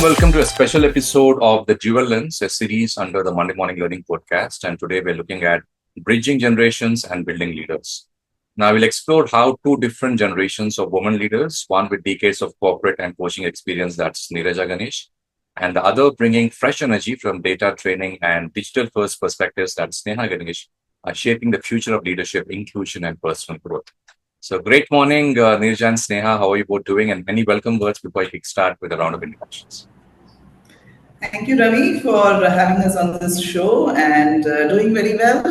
Welcome to a special episode of the DualLens, a series under the Monday Morning Learning podcast. And today we're looking at bridging generations and building leaders. Now we'll explore how two different generations of women leaders, one with decades of corporate and coaching experience, that's Neeraja Ganesh, and the other bringing fresh energy from data training and digital first perspectives, that's Sneha Ganesh, are shaping the future of leadership, inclusion, and personal growth. So great morning, Neeraja and Sneha. How are you both doing? And many welcome words before I kickstart with a round of introductions. Thank you, Ravi, for having us on this show and doing very well.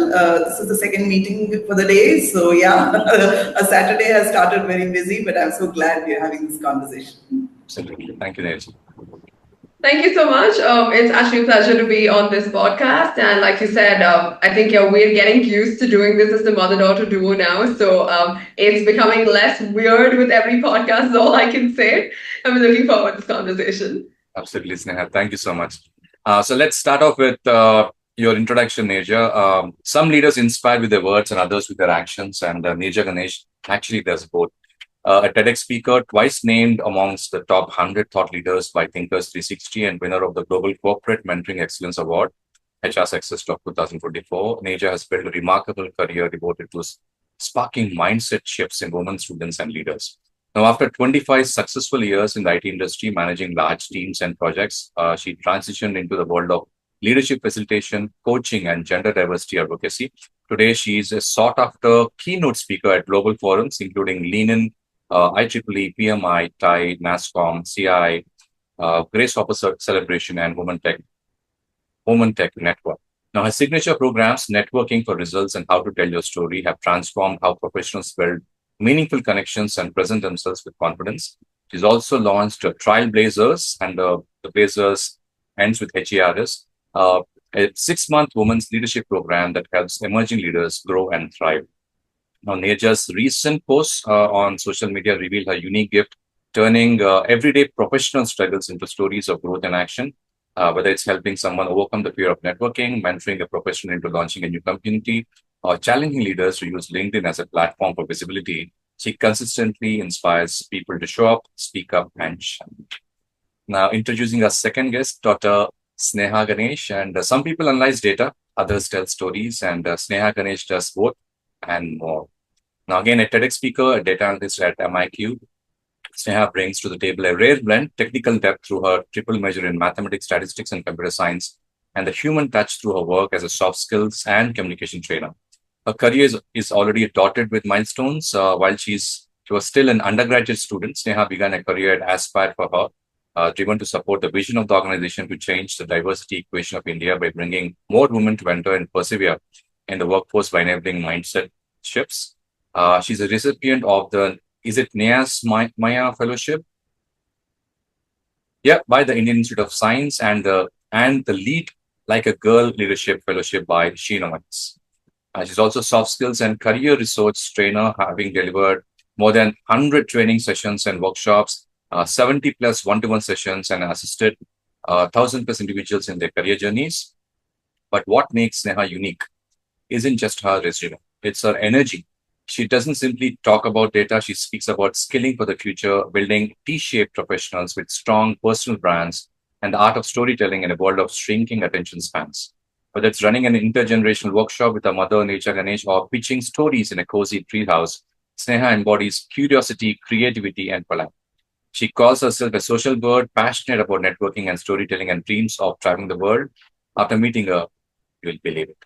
This is the second meeting for the day. So, yeah, a Saturday has started very busy, but I'm so glad we're having this conversation. Absolutely. Thank you, Neeraja. Thank you so much. It's actually a pleasure to be on this podcast. And like you said, I think we're getting used to doing this as the mother-daughter duo now. So it's becoming less weird with every podcast, is all I can say. I'm looking forward to this conversation. Absolutely, Sneha. Thank you so much. So let's start off with your introduction, Neeraja. Some leaders inspire with their words and others with their actions. And Neeraja Ganesh actually does both. A TEDx speaker, twice named amongst the top 100 thought leaders by Thinkers 360 and winner of the Global Corporate Mentoring Excellence Award, HR Success Top 2024. Neeraja has built a remarkable career devoted to sparking mindset shifts in women students and leaders. Now, after 25 successful years in the IT industry, managing large teams and projects, she transitioned into the world of leadership facilitation, coaching, and gender diversity advocacy. Today, she is a sought-after keynote speaker at global forums, including Lean In, IEEE, PMI, TIE, NASCOM, CI, Grace Hopper Celebration, and Women Tech Network. Now, her signature programs, Networking for Results and How to Tell Your Story, have transformed how professionals build meaningful connections and present themselves with confidence. She's also launched TrailBlazHERs, and the Blazers ends with HERS, a 6-month women's leadership program that helps emerging leaders grow and thrive. Now, Neeraja's recent posts on social media reveal her unique gift, turning everyday professional struggles into stories of growth and action, whether it's helping someone overcome the fear of networking, mentoring a professional into launching a new community, or challenging leaders to use LinkedIn as a platform for visibility. She consistently inspires people to show up, speak up, and shine. Now, introducing our second guest, Dr. Sneha Ganesh. And some people analyze data, others tell stories, and Sneha Ganesh does both and more. Now, again, a TEDx speaker, a data analyst at MIQ, Sneha brings to the table a rare blend, technical depth through her triple measure in mathematics, statistics, and computer science, and the human touch through her work as a soft skills and communication trainer. Her career is already dotted with milestones. While she was still an undergraduate student, Sneha began a career at Aspire for her, driven to support the vision of the organization to change the diversity equation of India by bringing more women to enter and persevere in the workforce by enabling mindset shifts. She's a recipient of the, is it NEAS Maya Fellowship? Yeah, by the Indian Institute of Science, and the Lead Like a Girl Leadership Fellowship by Sheenomans. She's also soft skills and career resource trainer, having delivered more than 100 training sessions and workshops, 70 plus one-to-one sessions, and assisted 1,000 plus individuals in their career journeys. But what makes Sneha unique isn't just her resume, it's her energy. She doesn't simply talk about data, she speaks about skilling for the future, building T-shaped professionals with strong personal brands, and the art of storytelling in a world of shrinking attention spans. Whether it's running an intergenerational workshop with her mother, Neeraja Ganesh, or pitching stories in a cozy treehouse, Sneha embodies curiosity, creativity, and polite. She calls herself a social bird, passionate about networking and storytelling, and dreams of traveling the world. After meeting her, you'll believe it.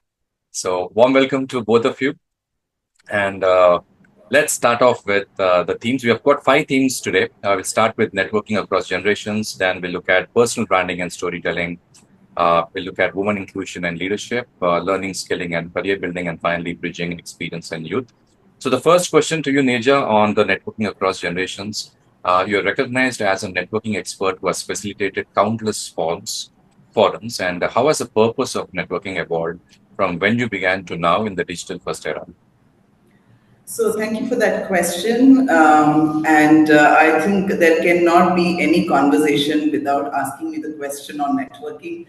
So, warm welcome to both of you. And let's start off with the themes. We have got 5 themes today. We'll start with networking across generations. Then we'll look at personal branding and storytelling. We'll look at women inclusion and leadership, learning, skilling, and career building, and finally, bridging experience and youth. So the first question to you, Neeraja, on the networking across generations. You're recognized as a networking expert who has facilitated countless forums. And how has the purpose of networking evolved from when you began to now in the digital first era? So thank you for that question. And I think there cannot be any conversation without asking me the question on networking.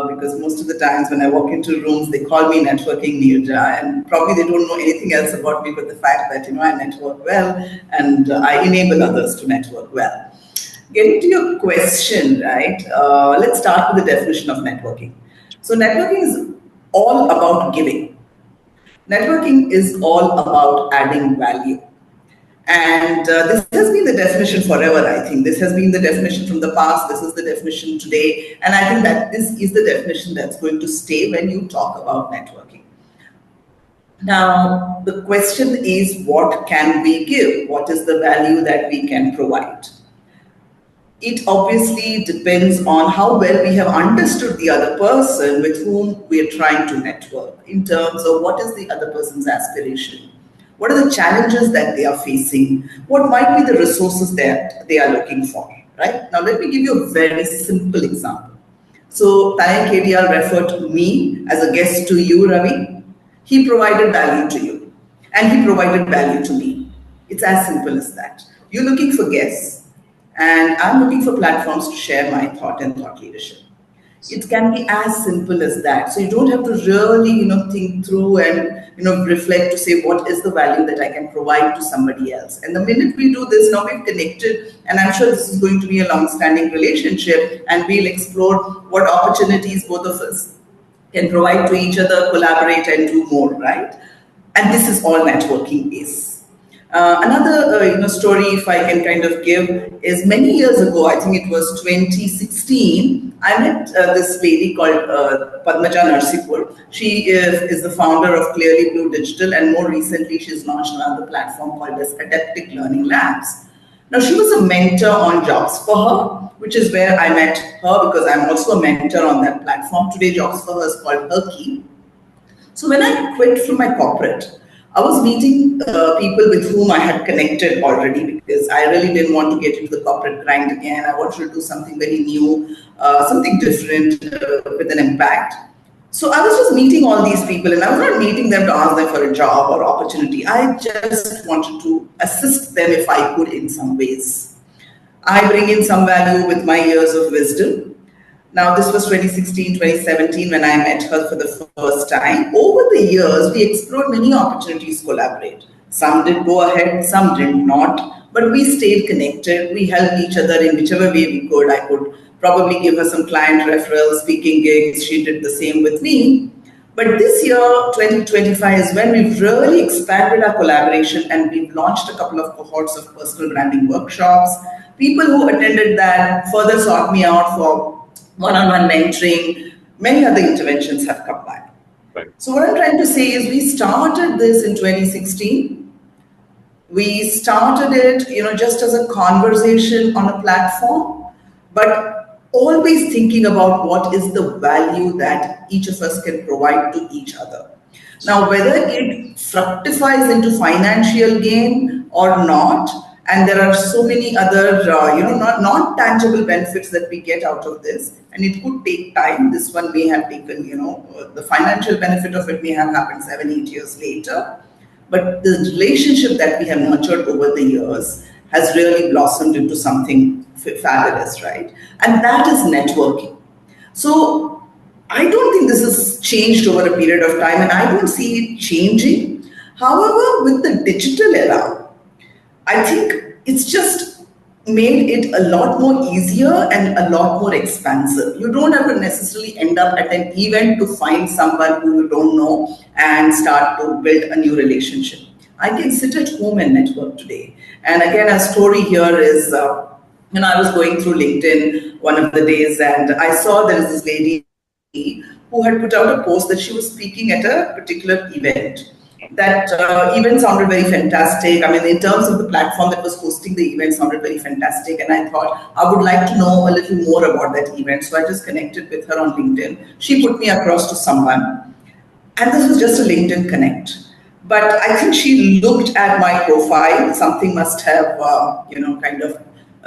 Because most of the times when I walk into rooms, they call me networking Neeraja, and probably they don't know anything else about me but the fact that I network well and I enable others to network well. Getting to your question, right? Let's start with the definition of networking. So networking is all about giving. Networking is all about adding value. And this has been the definition forever, I think. This has been the definition from the past. This is the definition today. And I think that this is the definition that's going to stay when you talk about networking. Now, the question is, what can we give? What is the value that we can provide? It obviously depends on how well we have understood the other person with whom we are trying to network in terms of what is the other person's aspiration. What are the challenges that they are facing? What might be the resources that they are looking for, right? Now, let me give you a very simple example. So, Tayan KDR referred me as a guest to you, Ravi. He provided value to you, and he provided value to me. It's as simple as that. You're looking for guests, and I'm looking for platforms to share my thought and thought leadership. It can be as simple as that. So you don't have to really, think through and, reflect to say what is the value that I can provide to somebody else. And the minute we do this, now we've connected, and I'm sure this is going to be a long-standing relationship, and we'll explore what opportunities both of us can provide to each other, collaborate, and do more, right? And this is all networking is. Another story, if I can kind of give, is many years ago, I think it was 2016, I met this lady called Padmaja Narsipur. She is the founder of Clearly Blue Digital, and more recently she's launched another platform called as Adaptive Learning Labs. Now, she was a mentor on Jobs for Her, which is where I met her because I'm also a mentor on that platform. Today, Jobs for Her is called Her Key. So when I quit from my corporate, I was meeting people with whom I had connected already because I really didn't want to get into the corporate grind again. I wanted to do something very new, something different with an impact. So I was just meeting all these people, and I was not meeting them to ask them for a job or opportunity. I just wanted to assist them if I could in some ways. I bring in some value with my years of wisdom. Now, this was 2016, 2017 when I met her for the first time. Over the years, we explored many opportunities to collaborate. Some did go ahead, some did not, but we stayed connected. We helped each other in whichever way we could. I could probably give her some client referrals, speaking gigs. She did the same with me. But this year, 2025, is when we've really expanded our collaboration and we've launched a couple of cohorts of personal branding workshops. People who attended that further sought me out for one-on-one mentoring. Many other interventions have come by. Right. So what I'm trying to say is we started this in 2016. We started it, just as a conversation on a platform, but always thinking about what is the value that each of us can provide to each other. Now, whether it fructifies into financial gain or not, and there are so many other, not tangible benefits that we get out of this. And it could take time. This one may have taken, the financial benefit of it may have happened 7, 8 years later. But the relationship that we have nurtured over the years has really blossomed into something fabulous, right? And that is networking. So I don't think this has changed over a period of time, and I don't see it changing. However, with the digital era, I think it's just made it a lot more easier and a lot more expansive. You don't have to necessarily end up at an event to find someone who you don't know and start to build a new relationship. I can sit at home and network today. And again, a story here is, I was going through LinkedIn one of the days and I saw there is this lady who had put out a post that she was speaking at a particular event. That event sounded very fantastic. I mean, in terms of the platform that was hosting the event sounded very fantastic. And I thought I would like to know a little more about that event. So I just connected with her on LinkedIn. She put me across to someone. And this was just a LinkedIn connect. But I think she looked at my profile. Something must have, kind of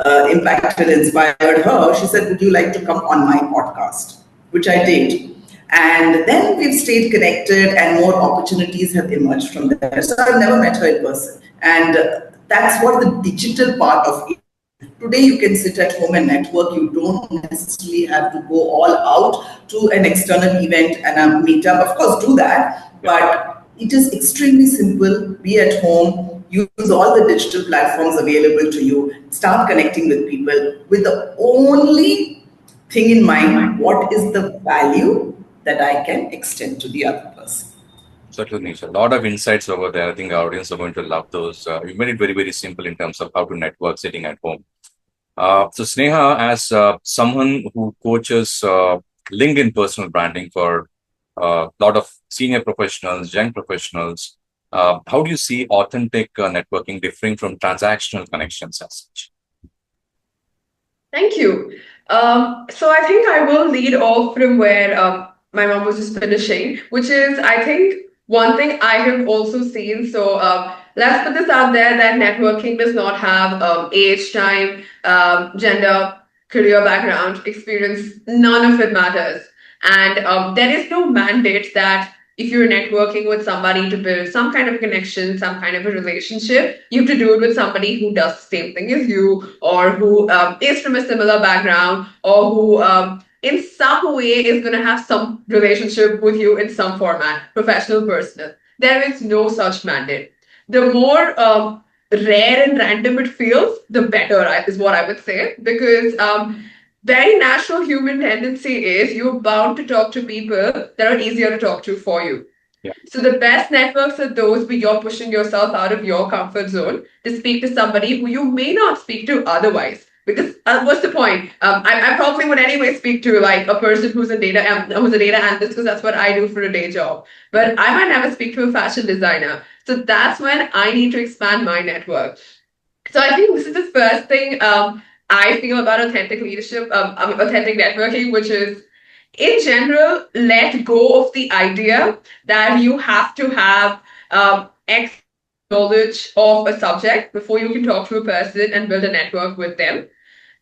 impacted, inspired her. She said, "Would you like to come on my podcast?" Which I did. And then we've stayed connected, and more opportunities have emerged from there. So I've never met her in person. And that's what the digital part of it. Today, you can sit at home and network. You don't necessarily have to go all out to an external event and a meetup. Of course, do that, but it is extremely simple. Be at home, use all the digital platforms available to you, start connecting with people with the only thing in mind: what is the value that I can extend to the other person? Certainly, a lot of insights over there. I think our audience are going to love those. You made it very, very simple in terms of how to network sitting at home. So Sneha, as someone who coaches LinkedIn personal branding for a lot of senior professionals, young professionals, how do you see authentic networking differing from transactional connections as such? Thank you. So I think I will lead off from where my mom was just finishing, which is, I think, one thing I have also seen. So let's put this out there that networking does not have age, time, gender, career background, experience. None of it matters. And there is no mandate that if you're networking with somebody to build some kind of connection, some kind of a relationship, you have to do it with somebody who does the same thing as you, or who is from a similar background, or who in some way is going to have some relationship with you in some format, professional, personal. There is no such mandate. The more rare and random it feels, the better is what I would say, because very natural human tendency is you're bound to talk to people that are easier to talk to for you. Yeah. So the best networks are those where you're pushing yourself out of your comfort zone to speak to somebody who you may not speak to otherwise. Because what's the point? I probably would anyway speak to like a person who's a data analyst, because that's what I do for a day job. But I might never speak to a fashion designer. So that's when I need to expand my network. So I think this is the first thing I feel about authentic leadership, authentic networking, which is, in general, let go of the idea that you have to have X knowledge of a subject before you can talk to a person and build a network with them.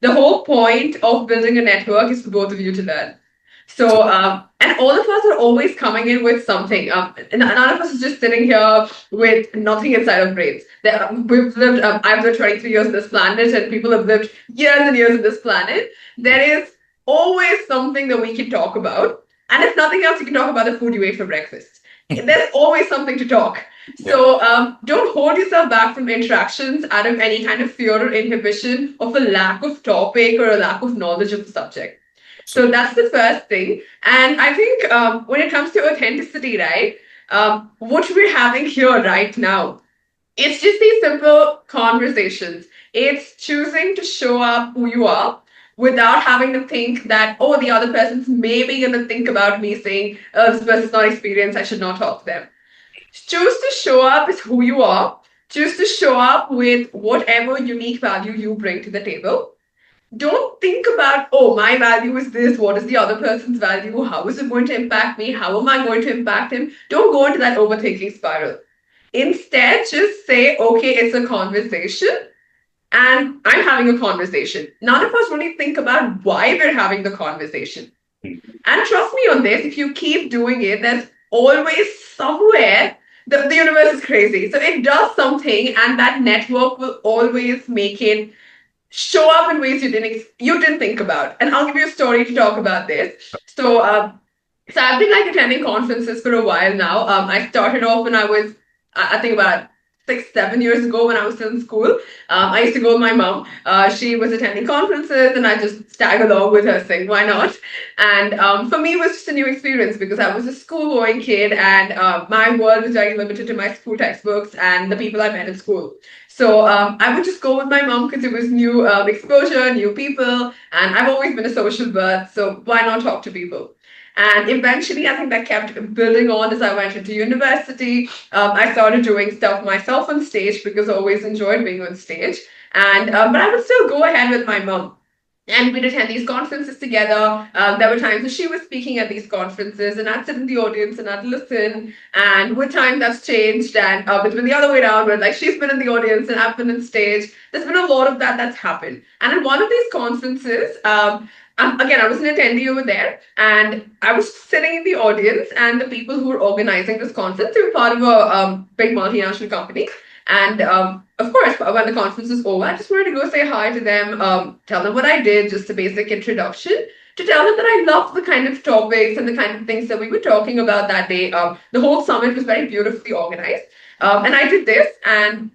The whole point of building a network is for both of you to learn. So, and all of us are always coming in with something. And none of us is just sitting here with nothing inside our brains. We've lived, I've lived 23 years on this planet, and people have lived years and years on this planet. There is always something that we can talk about. And if nothing else, you can talk about the food you ate for breakfast. There's always something to talk. So don't hold yourself back from interactions out of any kind of fear or inhibition of a lack of topic or a lack of knowledge of the subject. So that's the first thing. And I think when it comes to authenticity, right, what we're having here right now, it's just these simple conversations. It's choosing to show up who you are without having to think that, oh, the other person's maybe going to think about me saying, oh, this person's not experienced, I should not talk to them. Choose to show up as who you are. Choose to show up with whatever unique value you bring to the table. Don't think about, oh, my value is this, what is the other person's value, how is it going to impact me, how am I going to impact him? Don't go into that overthinking spiral. Instead, just say, okay, it's a conversation, and I'm having a conversation. None of us really think about why we're having the conversation. And trust me on this, if you keep doing it, there's always somewhere, the universe is crazy. So it does something, and that network will always make it show up in ways you didn't think about. And I'll give you a story to talk about this. So I've been like attending conferences for a while now. I started off when I was, I think about 6-7 years ago when I was still in school. I used to go with my mom. She was attending conferences, and I just tag along with her, saying, why not? And for me, it was just a new experience because I was a school-going kid, and my world was very limited to my school textbooks and the people I met in school. So I would just go with my mom because it was new exposure, new people, and I've always been a social bird, so why not talk to people? And eventually, I think that kept building on as I went into university. I started doing stuff myself on stage because I always enjoyed being on stage. And but I would still go ahead with my mom. And we'd attend these conferences together. There were times when she was speaking at these conferences, and I'd sit in the audience and I'd listen. And with time, that's changed, and it's been the other way around, where like she's been in the audience and I've been on stage. There's been a lot of that's happened. And in one of these conferences, again, I was an attendee over there, and I was sitting in the audience, and the people who were organizing this conference, they were part of a big multinational company. And of course, when the conference was over, I just wanted to go say hi to them, tell them what I did, just a basic introduction, to tell them that I loved the kind of topics and the kind of things that we were talking about that day. The whole summit was very beautifully organized. And I did this, and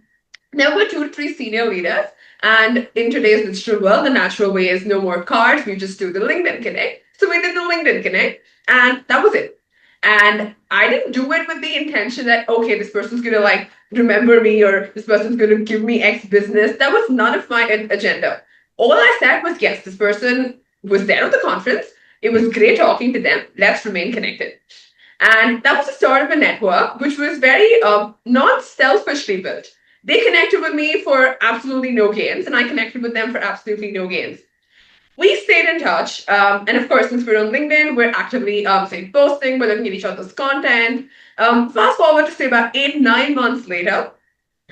there were 2 to 3 senior leaders. And in today's digital world, the natural way is no more cards. We just do the LinkedIn Connect. So we did the LinkedIn Connect, and that was it. And I didn't do it with the intention that, okay, this person's going to like remember me, or this person's going to give me X business. That was none of my agenda. All I said was, yes, this person was there at the conference. It was great talking to them. Let's remain connected. And that was the start of a network, which was very not selfishly built. They connected with me for absolutely no gains, and I connected with them for absolutely no gains. We stayed in touch, and of course, since we're on LinkedIn, we're actively posting, we're looking at each other's content. Fast forward to say about 8-9 months later,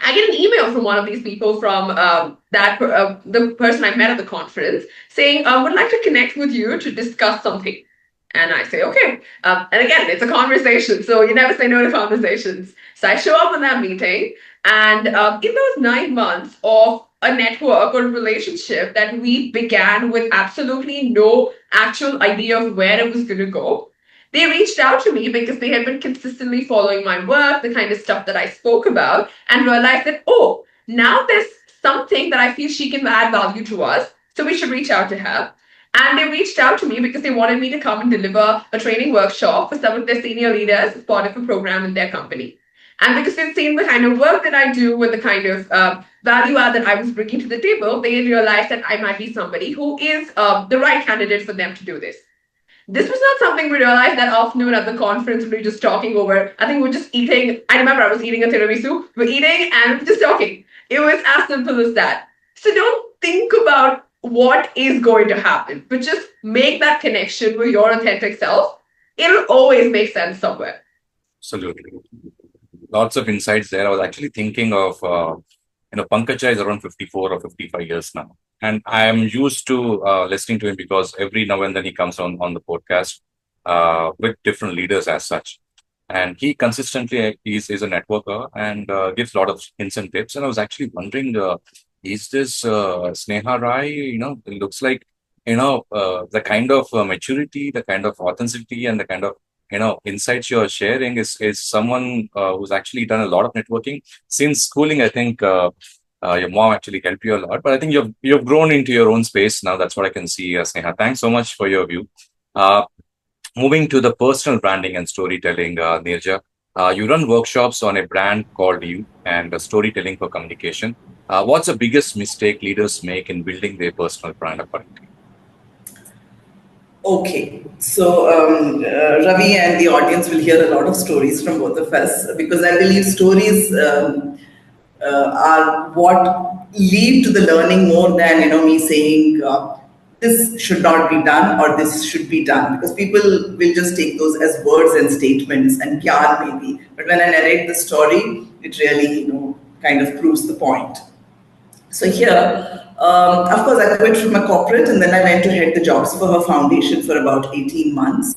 I get an email from one of these people from the person I met at the conference saying, would like to connect with you to discuss something. And I say, okay. And again, it's a conversation, so you never say no to conversations. So I show up in that meeting, and in those 9 months of a network or relationship that we began with absolutely no actual idea of where it was going to go, they reached out to me because they had been consistently following my work, the kind of stuff that I spoke about, and realized that, oh, now there's something that I feel she can add value to us, so we should reach out to her. And they reached out to me because they wanted me to come and deliver a training workshop for some of their senior leaders as part of a program in their company. And because they've seen the kind of work that I do and the kind of value add that I was bringing to the table, they realized that I might be somebody who is the right candidate for them to do this. This was not something we realized that afternoon at the conference. We were just talking over. I think we were just eating. I remember I was eating a tiramisu. We're eating and just talking. It was as simple as that. So don't think about what is going to happen, but just make that connection with your authentic self. It'll always make sense somewhere. Absolutely. Lots of insights there. I was actually thinking of, Pankaja is around 54 or 55 years now. And I am used to listening to him because every now and then he comes on the podcast with different leaders as such. And he consistently is a networker and gives a lot of hints and tips. And I was actually wondering, is this Sneha Rai? It looks like, the kind of maturity, the kind of authenticity, and the kind of insights you're sharing is someone who's actually done a lot of networking since schooling. I think your mom actually helped you a lot, but I think you've grown into your own space now. That's what I can see, Sneha. Thanks so much for your view. Moving to the personal branding and storytelling, Neeraja, you run workshops on a brand called You and storytelling for communication. What's the biggest mistake leaders make in building their personal brand according to you? Okay, so Ravi and the audience will hear a lot of stories from both of us, because I believe stories are what lead to the learning more than me saying this should not be done or this should be done, because people will just take those as words and statements and yarn maybe. But when I narrate the story, it really kind of proves the point. So here, of course, I quit from a corporate, and then I went to head the jobs for her foundation for about 18 months.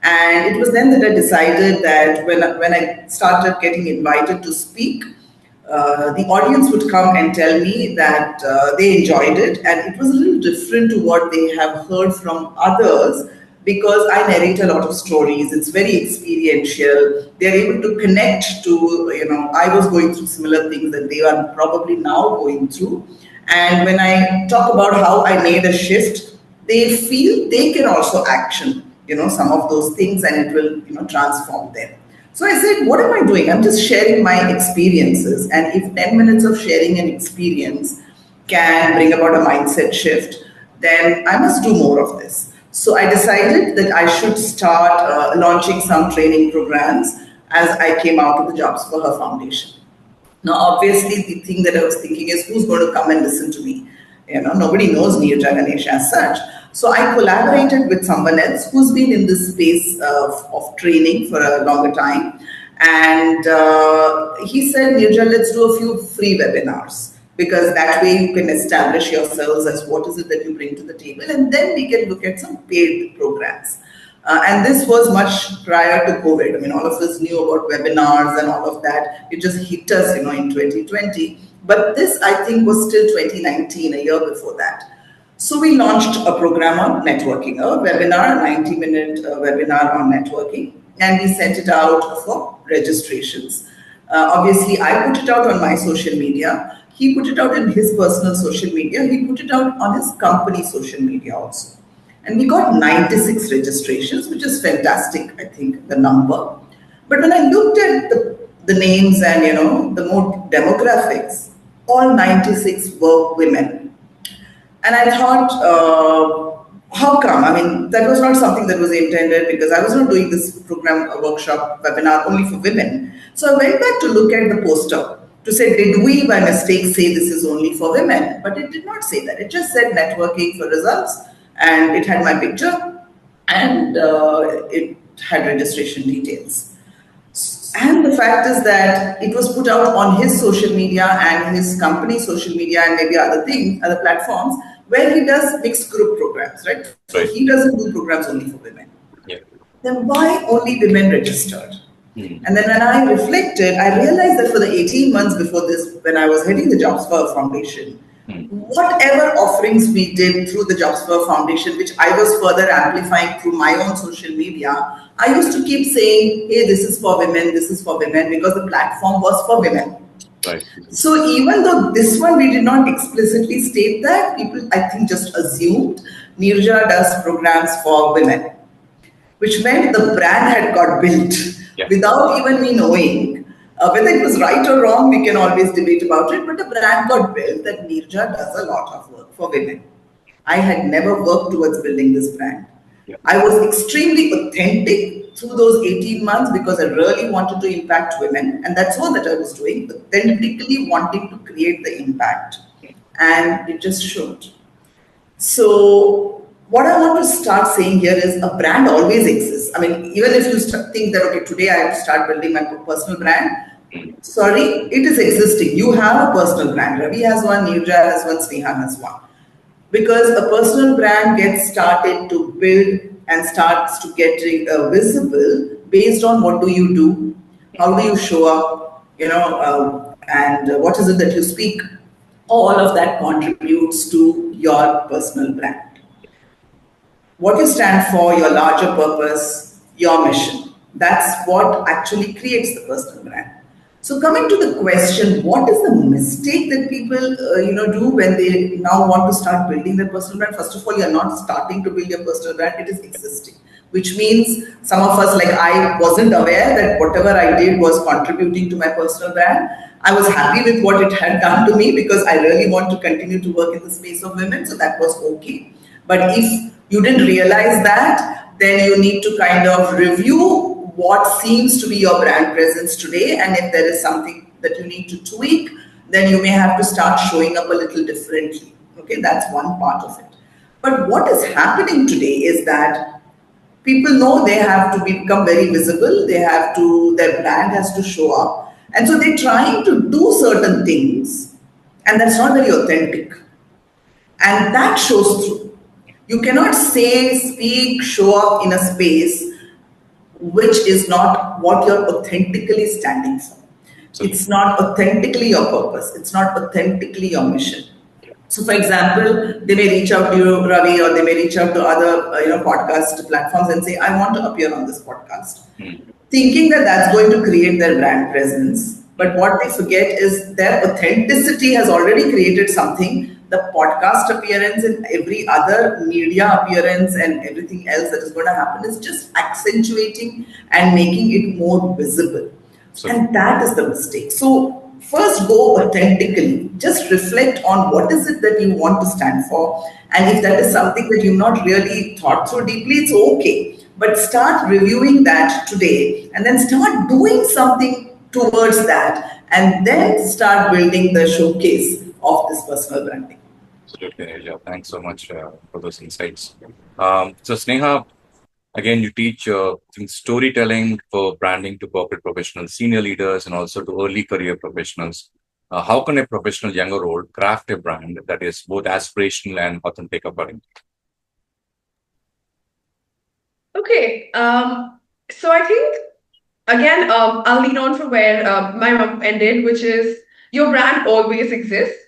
And it was then that I decided that when I started getting invited to speak, the audience would come and tell me that they enjoyed it, and it was a little different to what they have heard from others, because I narrate a lot of stories. It's very experiential. They're able to connect to, I was going through similar things that they are probably now going through. And when I talk about how I made a shift, they feel they can also action, some of those things, and it will, transform them. So I said, what am I doing? I'm just sharing my experiences. And if 10 minutes of sharing an experience can bring about a mindset shift, then I must do more of this. So I decided that I should start launching some training programs as I came out of the jobs for her foundation. Now, obviously, the thing that I was thinking is, who's going to come and listen to me? nobody knows Neeraja Ganesh as such. So I collaborated with someone else who's been in this space of training for a longer time. And he said, Neeraja, let's do a few free webinars, because that way you can establish yourselves as what is it that you bring to the table, and then we can look at some paid programs. And this was much prior to COVID. I mean, all of us knew about webinars and all of that. It just hit us, in 2020. But this, I think, was still 2019, a year before that. So we launched a program on networking, a webinar, a 90-minute webinar on networking, and we sent it out for registrations. Obviously, I put it out on my social media. He put it out in his personal social media. He put it out on his company social media also. And we got 96 registrations, which is fantastic, I think, the number. But when I looked at the names and, the more demographics, all 96 were women. And I thought, how come? I mean, that was not something that was intended, because I was not doing this program, a workshop, webinar only for women. So I went back to look at the poster to say, did we by mistake say this is only for women? But it did not say that. It just said networking for results. And it had my picture, and it had registration details. And the fact is that it was put out on his social media and his company social media and maybe other platforms, where he does mixed group programs, right? So he doesn't do programs only for women. Yeah. Then why only women registered? And then when I reflected, I realized that for the 18 months before this, when I was heading the Jobs for Foundation, whatever offerings we did through the Jobs for Foundation, which I was further amplifying through my own social media, I used to keep saying, hey, this is for women, because the platform was for women. Right. So even though this one we did not explicitly state that, people, I think, just assumed Neeraja does programs for women, which meant the brand had got built without even me knowing. Whether it was right or wrong, we can always debate about it, but the brand got built that Neeraja does a lot of work for women. I had never worked towards building this brand. Yeah. I was extremely authentic through those 18 months because I really wanted to impact women, and that's all that I was doing, authentically wanting to create the impact, and it just showed. So what I want to start saying here is a brand always exists. I mean, even if you think that, okay, today I have to start building my personal brand, sorry, it is existing. You have a personal brand. Ravi has one, Neeraja has one, Sneha has one. Because a personal brand gets started to build and starts to get visible based on what do you do, how do you show up, and what is it that you speak. All of that contributes to your personal brand. What you stand for, your larger purpose, your mission. That's what actually creates the personal brand. So coming to the question, what is the mistake that people do when they now want to start building their personal brand? First of all, you're not starting to build your personal brand, it is existing. Which means some of us, like I, wasn't aware that whatever I did was contributing to my personal brand. I was happy with what it had done to me because I really want to continue to work in the space of women, so that was okay. But if you didn't realize that, then you need to kind of review what seems to be your brand presence today, and if there is something that you need to tweak, then you may have to start showing up a little differently. Okay, that's one part of it. But what is happening today is that people know they have to become very visible, their brand has to show up, and so they're trying to do certain things, and that's not very authentic. And that shows through. You cannot say, speak, show up in a space which is not what you're authentically standing for. It's not authentically your purpose. It's not authentically your mission. So, for example, they may reach out to you, Ravi, or they may reach out to other podcast platforms and say, I want to appear on this podcast. Thinking that that's going to create their brand presence. But what they forget is their authenticity has already created something. The podcast appearance and every other media appearance and everything else that is going to happen is just accentuating and making it more visible. And that is the mistake. So first go authentically. Just reflect on what is it that you want to stand for. And if that is something that you've not really thought through deeply, it's okay. But start reviewing that today and then start doing something towards that, and then start building the showcase of this personal branding. Absolutely, Neeraja. Thanks so much for those insights. So, Sneha, again, you teach storytelling for branding to corporate professionals, senior leaders, and also to early career professionals. How can a professional younger role craft a brand that is both aspirational and authentic according? Okay. So I think again, I'll lead on from where my mom ended, which is your brand always exists,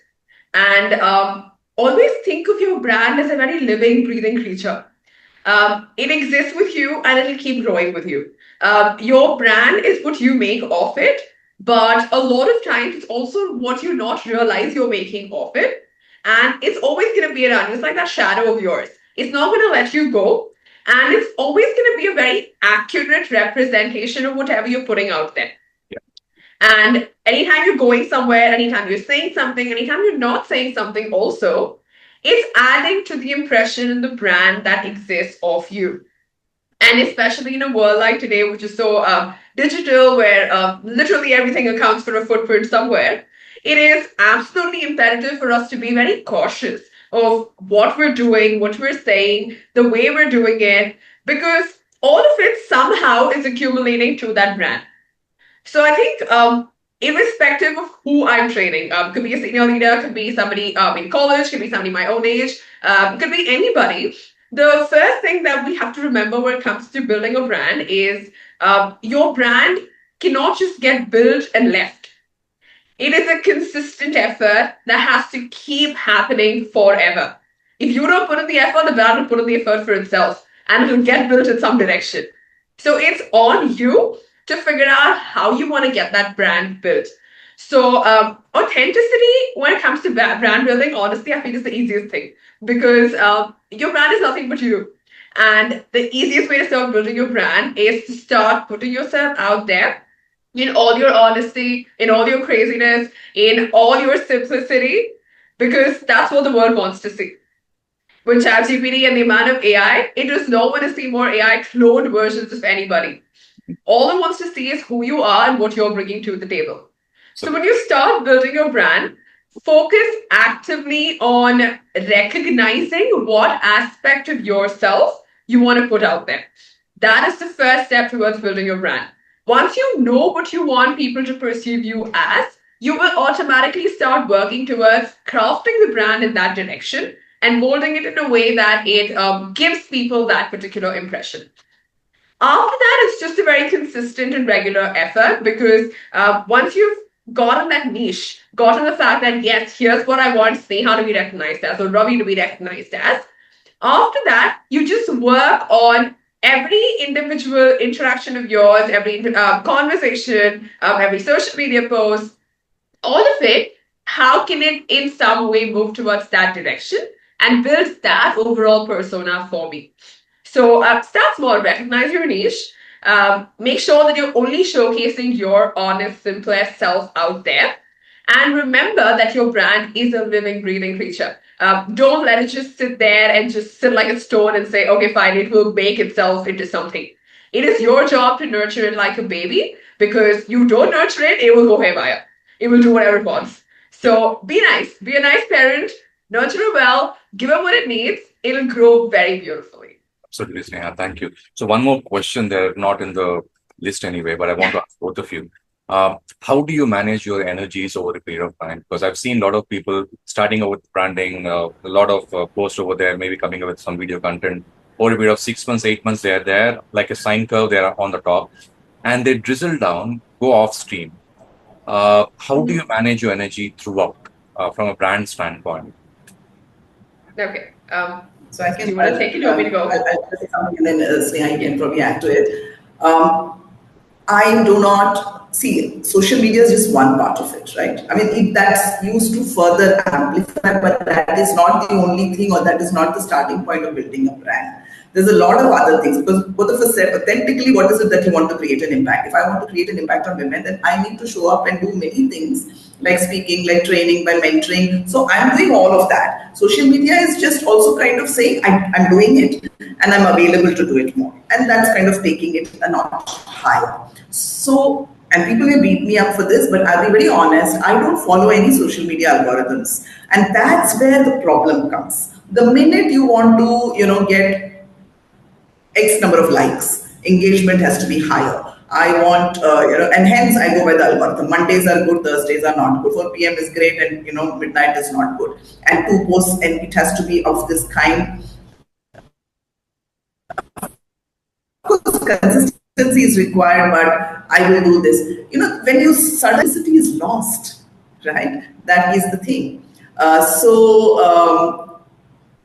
and always think of your brand as a very living, breathing creature. It exists with you and it'll keep growing with you. Your brand is what you make of it, but a lot of times it's also what you not realize you're making of it. And it's always going to be around you. It's like that shadow of yours. It's not going to let you go. And it's always going to be a very accurate representation of whatever you're putting out there. Yeah. And anytime you're going somewhere, anytime you're saying something, anytime you're not saying something, also, it's adding to the impression and the brand that exists of you. And especially in a world like today, which is so digital, where literally everything accounts for a footprint somewhere, it is absolutely imperative for us to be very cautious of what we're doing, what we're saying, the way we're doing it, because all of it somehow is accumulating to that brand. So I think irrespective of who I'm training, could be a senior leader, could be somebody in college, could be somebody my own age, could be anybody. The first thing that we have to remember when it comes to building a brand is your brand cannot just get built and left. It is a consistent effort that has to keep happening forever. If you don't put in the effort, the brand will put in the effort for itself and it will get built in some direction. So it's on you to figure out how you want to get that brand built. So authenticity when it comes to brand building, honestly, I feel is the easiest thing because your brand is nothing but you. And the easiest way to start building your brand is to start putting yourself out there in all your honesty, in all your craziness, in all your simplicity, because that's what the world wants to see. With ChatGPT and the amount of AI, it does not want to see more AI cloned versions of anybody. All it wants to see is who you are and what you're bringing to the table. So when you start building your brand, focus actively on recognizing what aspect of yourself you want to put out there. That is the first step towards building your brand. Once you know what you want people to perceive you as, you will automatically start working towards crafting the brand in that direction and molding it in a way that it gives people that particular impression. After that, it's just a very consistent and regular effort because once you've gotten that niche, gotten the fact that, yes, here's what I want Sneha to be recognized as or Ravi to be recognized as, after that, you just work on every individual interaction of yours, every conversation, every social media post, all of it, how can it in some way move towards that direction and build that overall persona for me? So start small, recognize your niche, make sure that you're only showcasing your honest, simplest self out there. And remember that your brand is a living, breathing creature. Don't let it just sit there and just sit like a stone and say, okay, fine, it will make itself into something. It is your job to nurture it like a baby because you don't nurture it, it will go haywire. It will do whatever it wants. So be nice, be a nice parent, nurture it well, give it what it needs, it'll grow very beautifully. Absolutely, Sneha. Thank you. So one more question there, not in the list anyway, but I want to ask both of you. How do you manage your energies over a period of time? Because I've seen a lot of people starting out with branding, a lot of posts over there, maybe coming up with some video content. Over a period of 6 months, 8 months, they're there, like a sine curve, they're on the top, and they drizzle down, go off stream. How do you manage your energy throughout from a brand standpoint? Okay. So I can. Do you want to take it or me to go? I'll say something and then Sneha, you can probably add to it. I do not see social media is just one part of it, right? I mean, that's used to further amplify, but that is not the only thing, or that is not the starting point of building a brand. There's a lot of other things because both of us said authentically, what is it that you want to create an impact? If I want to create an impact on women, then I need to show up and do many things like speaking, like training, by mentoring. So I'm doing all of that. Social media is just also kind of saying I'm doing it and I'm available to do it more. And that's kind of taking it a notch higher. So And people may beat me up for this, but I'll be very honest, I don't follow any social media algorithms. And that's where the problem comes. The minute you want to, get X number of likes, engagement has to be higher. I want, and hence I go by the algorithm. Mondays are good, Thursdays are not good. 4 p.m. is great, and midnight is not good. And 2 posts, and it has to be of this kind. Of course, consistency is required, but I will do this. When you suddenly is lost, right? That is the thing.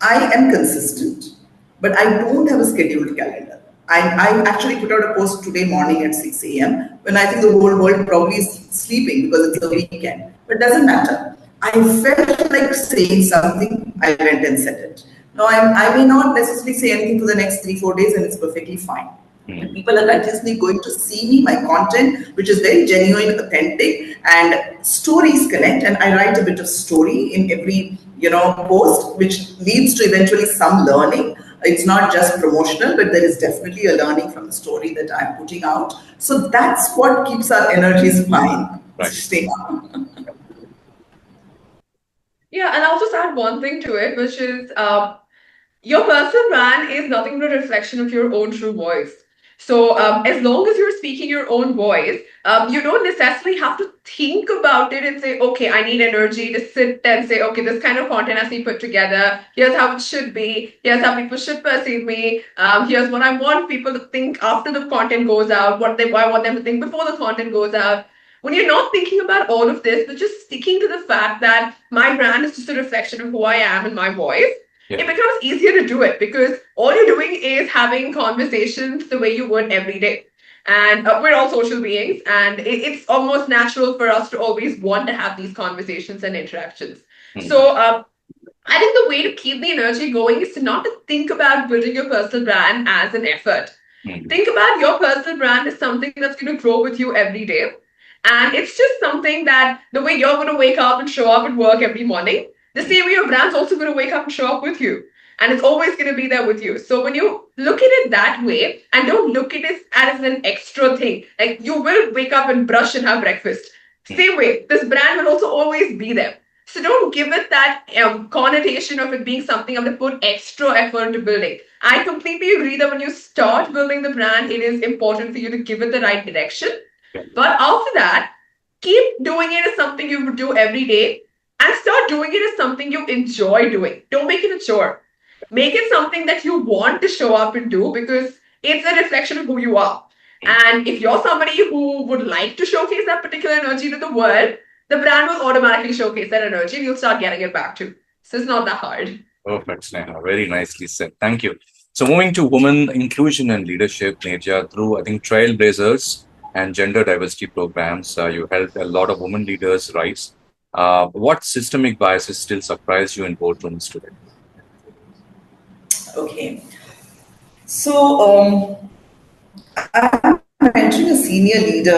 I am consistent, but I don't have a scheduled calendar. I actually put out a post today morning at 6 a.m. when I think the whole world probably is sleeping because it's a weekend. But it doesn't matter. I felt like saying something, I went and said it. Now, I may not necessarily say anything for the next 3-4 days, and it's perfectly fine. And people are continuously going to see me, my content, which is very genuine, authentic, and stories connect. And I write a bit of story in every post, which leads to eventually some learning. It's not just promotional, but there is definitely a learning from the story that I'm putting out. So that's what keeps our energies fine. Right. Yeah, and I'll just add one thing to it, which is your personal brand is nothing but a reflection of your own true voice. So as long as you're speaking your own voice, you don't necessarily have to think about it and say, okay, I need energy to sit and say, okay, this kind of content has to be put together. Here's how it should be. Here's how people should perceive me. Here's what I want people to think after the content goes out, what I want them to think before the content goes out. When you're not thinking about all of this, but just sticking to the fact that my brand is just a reflection of who I am and my voice, it becomes easier to do it because all you're doing is having conversations the way you would every day. And we're all social beings, and it's almost natural for us to always want to have these conversations and interactions. So I think the way to keep the energy going is to not to think about building your personal brand as an effort. Think about your personal brand as something that's going to grow with you every day. And it's just something that the way you're going to wake up and show up at work every morning, the same way your brand's also going to wake up and show up with you. And it's always going to be there with you. So when you look at it that way and don't look at it as an extra thing, like you will wake up and brush and have breakfast. Same way, this brand will also always be there. So don't give it that connotation of it being something I'm going to put extra effort into building. I completely agree that when you start building the brand, it is important for you to give it the right direction. But after that, keep doing it as something you would do every day and start doing it as something you enjoy doing. Don't make it a chore. Make it something that you want to show up and do because it's a reflection of who you are. And if you're somebody who would like to showcase that particular energy to the world, the brand will automatically showcase that energy and you'll start getting it back too. So it's not that hard. Perfect, Sneha. Very nicely said. Thank you. So moving to women inclusion and leadership, Neeraja, through, I think, TrailBlazHERs and gender diversity programs, you helped a lot of women leaders rise. What systemic biases still surprise you in boardrooms today? Okay. So I'm mentioning a senior leader,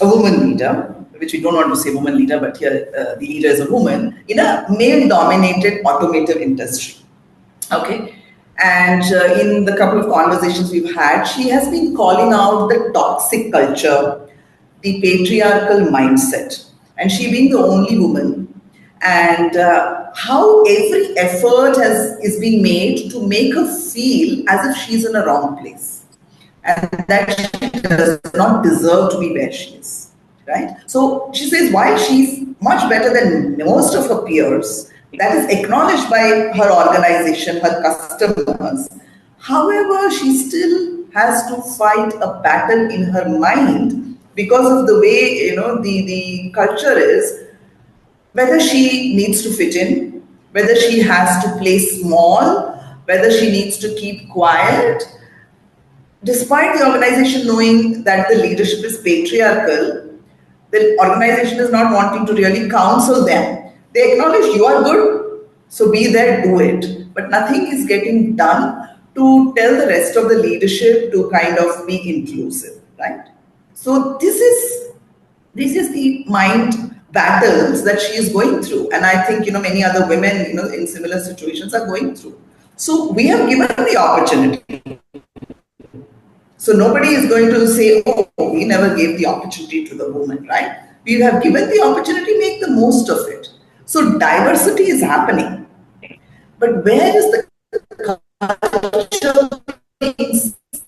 a woman leader, which we don't want to say woman leader, but here the leader is a woman in a male-dominated automotive industry. Okay. And in the couple of conversations we've had, she has been calling out the toxic culture, the patriarchal mindset, and she being the only woman, and how every effort is being made to make her feel as if she's in a wrong place and that she does not deserve to be where she is, right? So she says while she's much better than most of her peers, that is acknowledged by her organization, her customers. However, she still has to fight a battle in her mind because of the way the culture is, whether she needs to fit in, whether she has to play small, whether she needs to keep quiet. Despite the organization knowing that the leadership is patriarchal, the organization is not wanting to really counsel them. They acknowledge you are good, so be there, do it. But nothing is getting done to tell the rest of the leadership to kind of be inclusive, right? So this is the mind battles that she is going through, and I think many other women in similar situations are going through. So we have given the opportunity. So nobody is going to say, oh, we never gave the opportunity to the woman, right? We have given the opportunity, make the most of it. So diversity is happening. But where is the culture being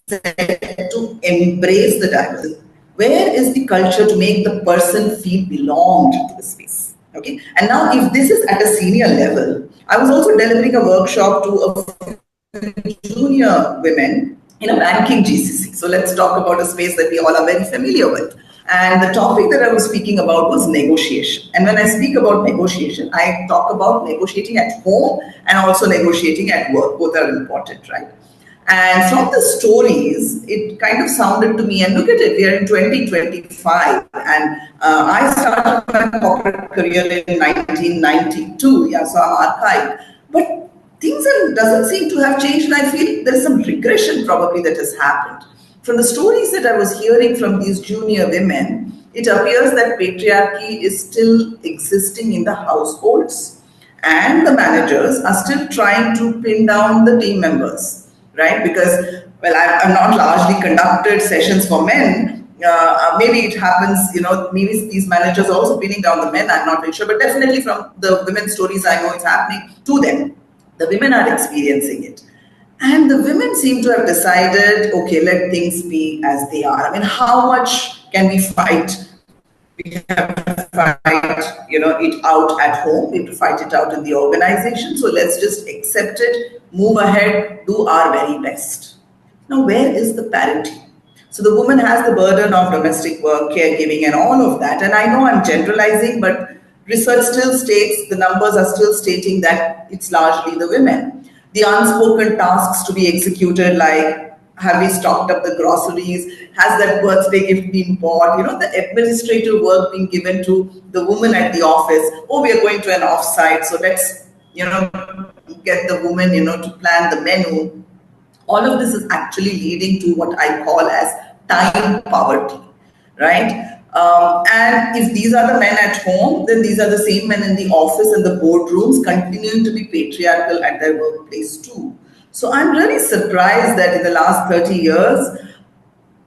set to embrace the diversity? Where is the culture to make the person feel belonged to the space? Okay. And now, if this is at a senior level, I was also delivering a workshop to a junior women in a banking GCC. So let's talk about a space that we all are very familiar with. And the topic that I was speaking about was negotiation. And when I speak about negotiation, I talk about negotiating at home and also negotiating at work. Both are important, right? And from the stories, it kind of sounded to me, and look at it, we are in 2025, and I started my corporate career in 1992, yeah, so I'm archived. But things doesn't seem to have changed, and I feel there's some regression probably that has happened. From the stories that I was hearing from these junior women, it appears that patriarchy is still existing in the households, and the managers are still trying to pin down the team members, right? Because, well, I've not largely conducted sessions for men. Maybe it happens, maybe these managers are also pinning down the men, I'm not really sure, but definitely from the women's stories, I know it's happening to them. The women are experiencing it. And the women seem to have decided, okay, let things be as they are. I mean, how much can we fight? We have to fight, it out at home. We have to fight it out in the organization. So let's just accept it, move ahead, do our very best. Now, where is the parity? So the woman has the burden of domestic work, caregiving, and all of that. And I know I'm generalizing, but research still states, the numbers are still stating that it's largely the women. The unspoken tasks to be executed, like have we stocked up the groceries? Has that birthday gift been bought? The administrative work being given to the woman at the office. Oh, we are going to an offsite, so let's, get the woman, to plan the menu. All of this is actually leading to what I call as time poverty, right? And if these are the men at home, then these are the same men in the office and the boardrooms continuing to be patriarchal at their workplace too. So I'm really surprised that in the last 30 years,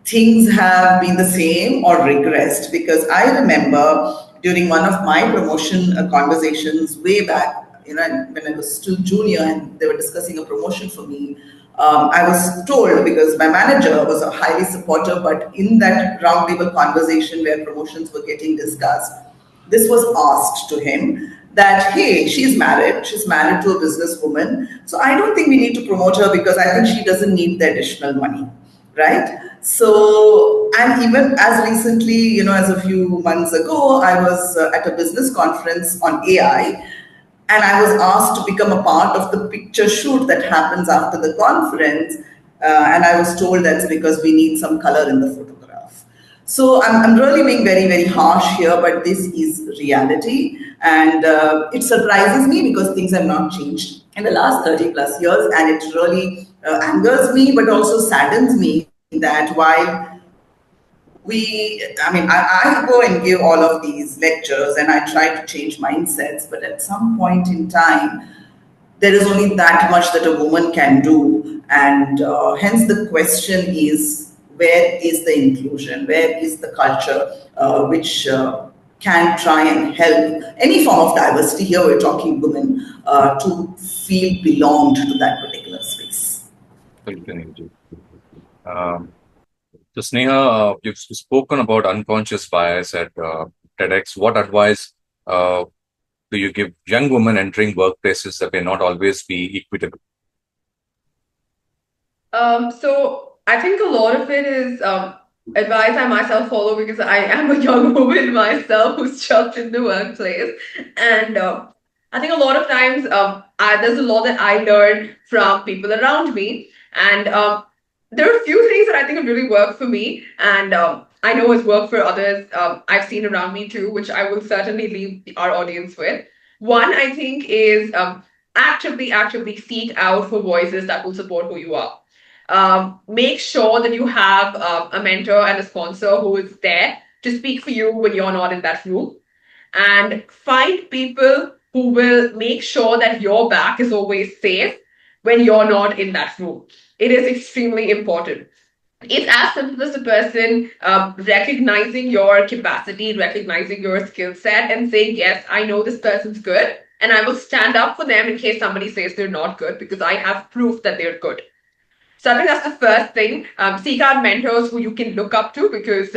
things have been the same or regressed, because I remember during one of my promotion conversations way back, when I was still junior and they were discussing a promotion for me, I was told, because my manager was a highly supportive, but in that roundtable conversation where promotions were getting discussed, this was asked to him that, hey, she's married to a businesswoman, so I don't think we need to promote her because I think she doesn't need the additional money, right? So, and even as recently, as a few months ago, I was at a business conference on AI, and I was asked to become a part of the picture shoot that happens after the conference, and I was told that's because we need some color in the photograph. So I'm really being very, very harsh here, but this is reality, and it surprises me because things have not changed in the last 30 plus years, and it really angers me, but also saddens me that while I go and give all of these lectures and I try to change mindsets, but at some point in time, there is only that much that a woman can do. And hence the question is, where is the inclusion? Where is the culture which can try and help any form of diversity? Here we're talking women to feel belonged to that particular space. So Sneha, you've spoken about unconscious bias at TEDx. What advice do you give young women entering workplaces that may not always be equitable? So I think a lot of it is advice I myself follow because I am a young woman myself who's just in the workplace. And I think a lot of times there's a lot that I learned from people around me. And there are a few things that I think have really worked for me. And I know it's worked for others I've seen around me too, which I will certainly leave our audience with. One, I think, is actively seek out for voices that will support who you are. Make sure that you have a mentor and a sponsor who is there to speak for you when you're not in that room. And find people who will make sure that your back is always safe when you're not in that room. It is extremely important. It's as simple as a person recognizing your capacity, recognizing your skill set, and saying, yes, I know this person's good, and I will stand up for them in case somebody says they're not good because I have proof that they're good. So I think that's the first thing. Seek out mentors who you can look up to, because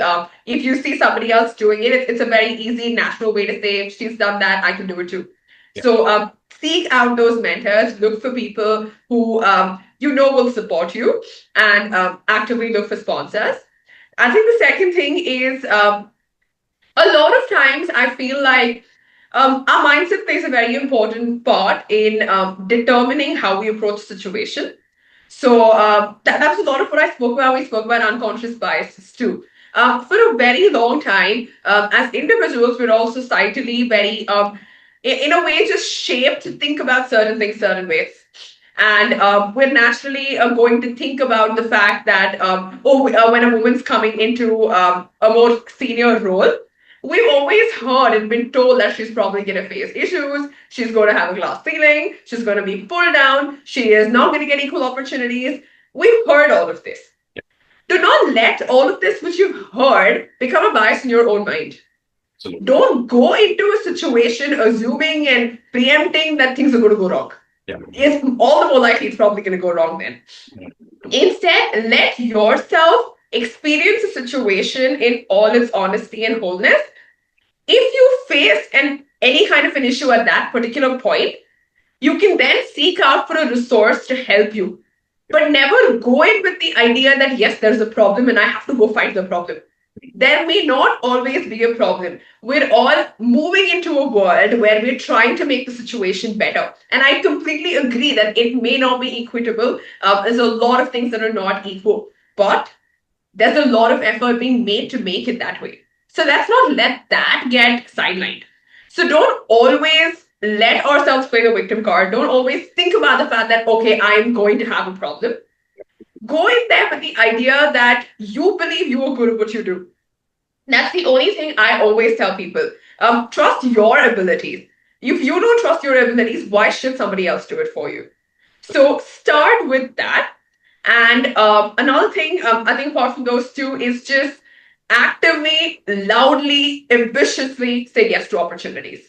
if you see somebody else doing it, it's a very easy, natural way to say, if she's done that, I can do it too. Yeah. So seek out those mentors, look for people who you know will support you, and actively look for sponsors. I think the second thing is a lot of times I feel like our mindset plays a very important part in determining how we approach the situation. So that was a lot of what I spoke about. We spoke about unconscious biases too. For a very long time, as individuals, we're all societally very, in a way, just shaped to think about certain things certain ways. And we're naturally going to think about the fact that, when a woman's coming into a more senior role, we've always heard and been told that she's probably going to face issues. She's going to have a glass ceiling. She's going to be pulled down. She is not going to get equal opportunities. We've heard all of this. Do not let all of this which you've heard become a bias in your own mind. Absolutely. Don't go into a situation assuming and preempting that things are going to go wrong. Yeah. It's all the more likely it's probably going to go wrong then. Yeah. Instead, let yourself experience a situation in all its honesty and wholeness. If you face any kind of an issue at that particular point, you can then seek out for a resource to help you. But never go in with the idea that, yes, there's a problem and I have to go fight the problem. There may not always be a problem. We're all moving into a world where we're trying to make the situation better. And I completely agree that it may not be equitable. There's a lot of things that are not equal. But there's a lot of effort being made to make it that way. So let's not let that get sidelined. So don't always let ourselves play the victim card. Don't always think about the fact that, okay, I'm going to have a problem. Go in there with the idea that you believe you are good at what you do. That's the only thing I always tell people. Trust your abilities. If you don't trust your abilities, why should somebody else do it for you? So start with that. And another thing, I think apart from those two, is just actively, loudly, ambitiously say yes to opportunities.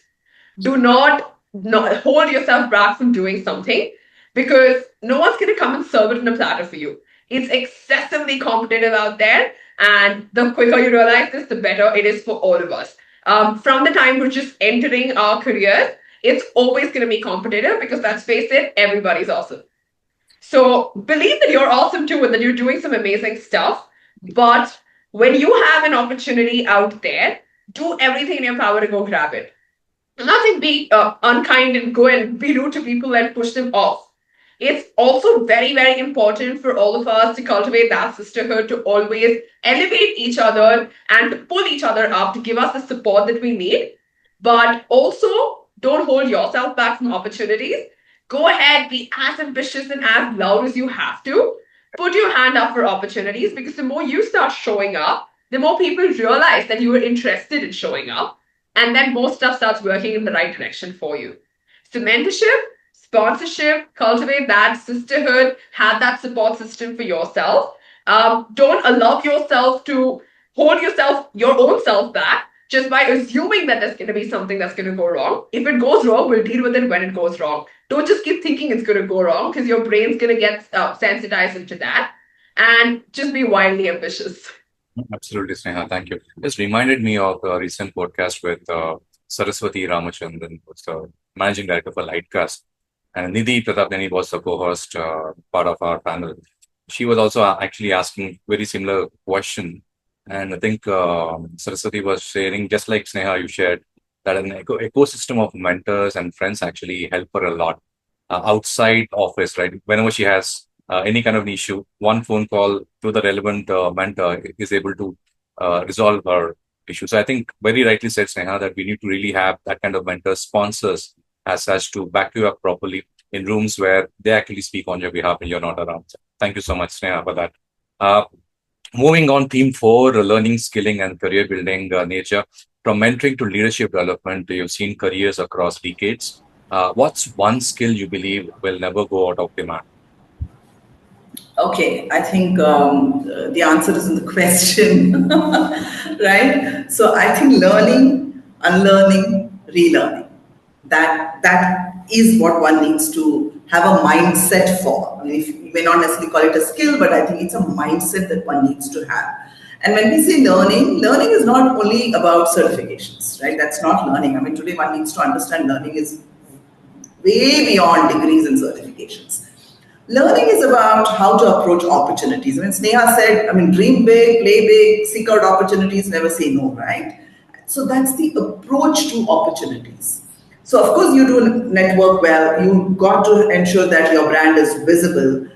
Do not hold yourself back from doing something, because no one's going to come and serve it in a platter for you. It's excessively competitive out there. And the quicker you realize this, the better it is for all of us. From the time we're just entering our careers, it's always going to be competitive, because let's face it, everybody's awesome. So believe that you're awesome too and that you're doing some amazing stuff. But when you have an opportunity out there, do everything in your power to go grab it. Nothing be unkind and go and be rude to people and push them off. It's also very, very important for all of us to cultivate that sisterhood, to always elevate each other and to pull each other up, to give us the support that we need. But also, don't hold yourself back from opportunities. Go ahead, be as ambitious and as loud as you have to. Put your hand up for opportunities, because the more you start showing up, the more people realize that you are interested in showing up. And then more stuff starts working in the right direction for you. So mentorship, sponsorship, cultivate that sisterhood, have that support system for yourself. Don't allow yourself to hold your own self back just by assuming that there's going to be something that's going to go wrong. If it goes wrong, we'll deal with it when it goes wrong. Don't just keep thinking it's going to go wrong, because your brain's going to get sensitized into that. And just be wildly ambitious. Absolutely, Sneha. Thank you. This reminded me of a recent podcast with Saraswati Ramachandran, who's the managing director for Lightcast. And Nidhi Pratapneni was the co-host, part of our panel. She was also actually asking very similar question. And I think Saraswati was sharing, just like Sneha, you shared, that an ecosystem of mentors and friends actually help her a lot outside office, right? Whenever she has any kind of an issue, one phone call to the relevant mentor is able to resolve her issue. So I think very rightly said, Sneha, that we need to really have that kind of mentor sponsors as such to back you up properly in rooms where they actually speak on your behalf and you're not around. So thank you so much, Sneha, for that. Moving on, theme 4, learning, skilling, and career building, nature. From mentoring to leadership development, you've seen careers across decades. What's one skill you believe will never go out of demand? Okay, I think the answer is in the question, right? So I think learning, unlearning, relearning. That is what one needs to have a mindset for. I mean, if you may not necessarily call it a skill, but I think it's a mindset that one needs to have. And when we say learning, learning is not only about certifications, right? That's not learning. I mean, today one needs to understand learning is way beyond degrees and certifications. Learning is about how to approach opportunities. I mean, Sneha said, I mean, dream big, play big, seek out opportunities, never say no, right? So that's the approach to opportunities. So, of course, you do network well, you've got to ensure that your brand is visible.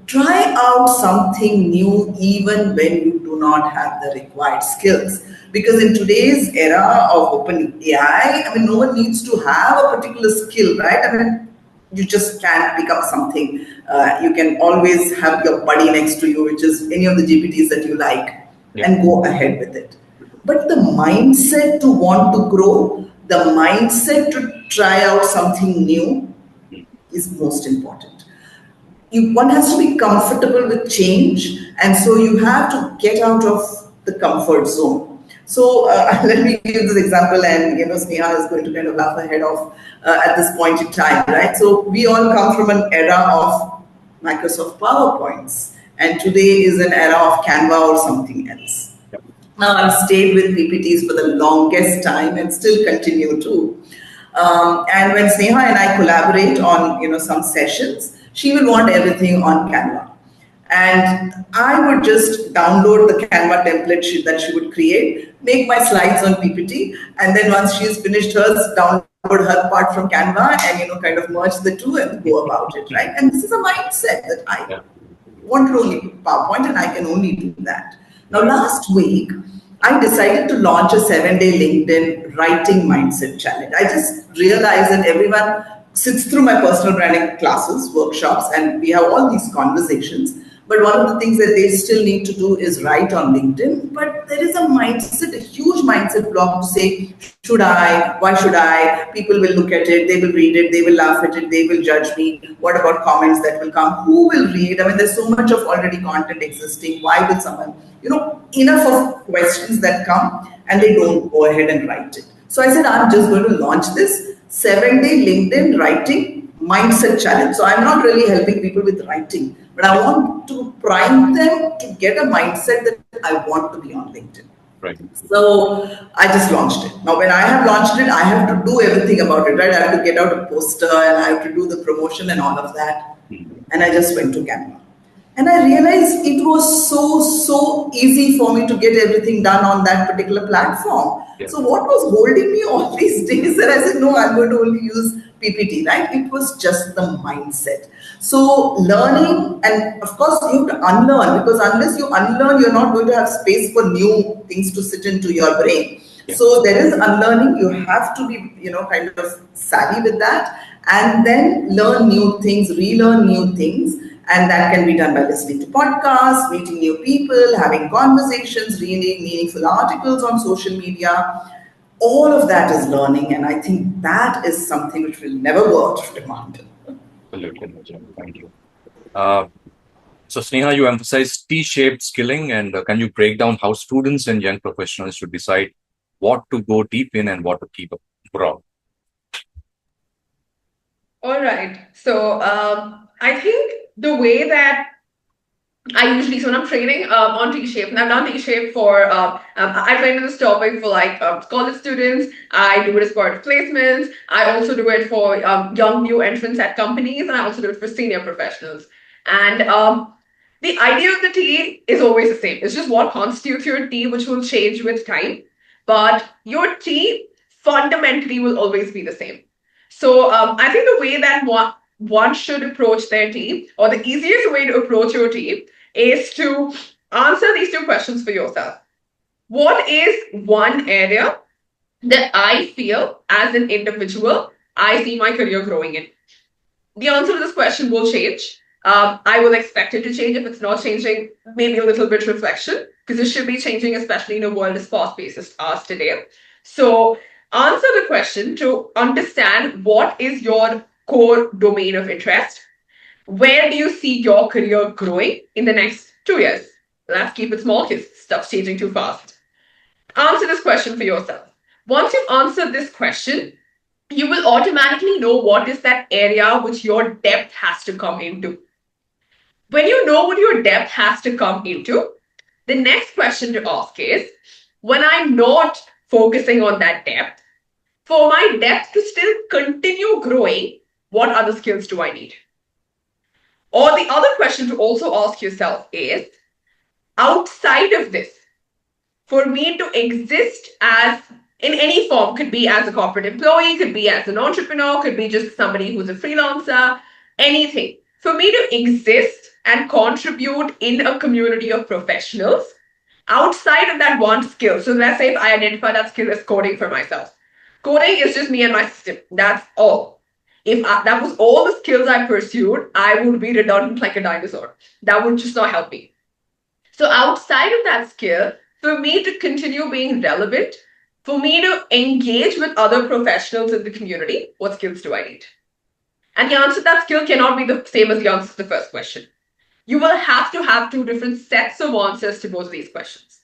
Try out something new even when you do not have the required skills. Because in today's era of open AI, I mean, no one needs to have a particular skill, right? I mean, you just can't pick up something. You can always have your buddy next to you, which is any of the GPTs that you like, and go ahead with it. But the mindset to want to grow, the mindset to try out something new is most important. One has to be comfortable with change, and so you have to get out of the comfort zone. So let me give this example, and Sneha is going to kind of laugh her head off at this point in time, right? So we all come from an era of Microsoft PowerPoints, and today is an era of Canva or something else. Now I've stayed with PPTs for the longest time and still continue to. And when Sneha and I collaborate on some sessions, she will want everything on Canva. And I would just download the Canva template that she would create, make my slides on PPT, and then once she's finished hers, download her part from Canva and kind of merge the two and go about it, right? And this is a mindset that I want to only PowerPoint and I can only do that. Now, last week, I decided to launch a 7-day LinkedIn writing mindset challenge. I just realized that everyone sits through my personal branding classes, workshops, and we have all these conversations. But one of the things that they still need to do is write on LinkedIn. But there is a mindset, a huge mindset block to say, should I? Why should I? People will look at it, they will read it, they will laugh at it, they will judge me. What about comments that will come? Who will read? I mean, there's so much of already content existing. Why will someone, enough of questions that come and they don't go ahead and write it. So I said, I'm just going to launch this 7-day LinkedIn writing mindset challenge. So I'm not really helping people with writing, but I want to prime them to get a mindset that I want to be on LinkedIn. Right. So I just launched it. Now, when I have launched it, I have to do everything about it, right? I have to get out a poster and I have to do the promotion and all of that. And I just went to Canva. And I realized it was so easy for me to get everything done on that particular platform. Yeah. So what was holding me all these days that I said, no, I'm going to only use PPT, right? It was just the mindset. So learning, and of course you have to unlearn, because unless you unlearn, you're not going to have space for new things to sit into your brain. Yeah. So there is unlearning. You have to be, kind of savvy with that, and then learn new things, relearn new things. And that can be done by listening to podcasts, meeting new people, having conversations, reading meaningful articles on social media. All of that is learning. And I think that is something which will never go out of demand. Absolutely. Thank you. So Sneha, you emphasize T-shaped skilling, and can you break down how students and young professionals should decide what to go deep in and what to keep broad? All right. So I think the way that I usually, so when I'm training on T-shape, and I've done T-shape for, I trained this topic for college students. I do it as part of placements. I also do it for young new entrants at companies, and I also do it for senior professionals. And the idea of the T is always the same. It's just what constitutes your T, which will change with time. But your T fundamentally will always be the same. So I think the way that one should approach their T, or the easiest way to approach your T, is to answer these two questions for yourself. What is one area that I feel as an individual I see my career growing in? The answer to this question will change. I will expect it to change. If it's not changing, maybe a little bit reflection, because it should be changing, especially in a world as fast-paced as ours today. So answer the question to understand what is your core domain of interest. Where do you see your career growing in the next 2 years? Let's keep it small because stuff's changing too fast. Answer this question for yourself. Once you've answered this question, you will automatically know what is that area which your depth has to come into. When you know what your depth has to come into, the next question to ask is, when I'm not focusing on that depth, for my depth to still continue growing, what other skills do I need? Or the other question to also ask yourself is, outside of this, for me to exist as in any form, could be as a corporate employee, could be as an entrepreneur, could be just somebody who's a freelancer, anything. For me to exist and contribute in a community of professionals outside of that one skill. So let's say if I identify that skill as coding for myself. Coding is just me and my system. That's all. If that was all the skills I pursued, I would be redundant like a dinosaur. That would just not help me. So outside of that skill, for me to continue being relevant, for me to engage with other professionals in the community, what skills do I need? And the answer to that skill cannot be the same as the answer to the first question. You will have to have two different sets of answers to both of these questions.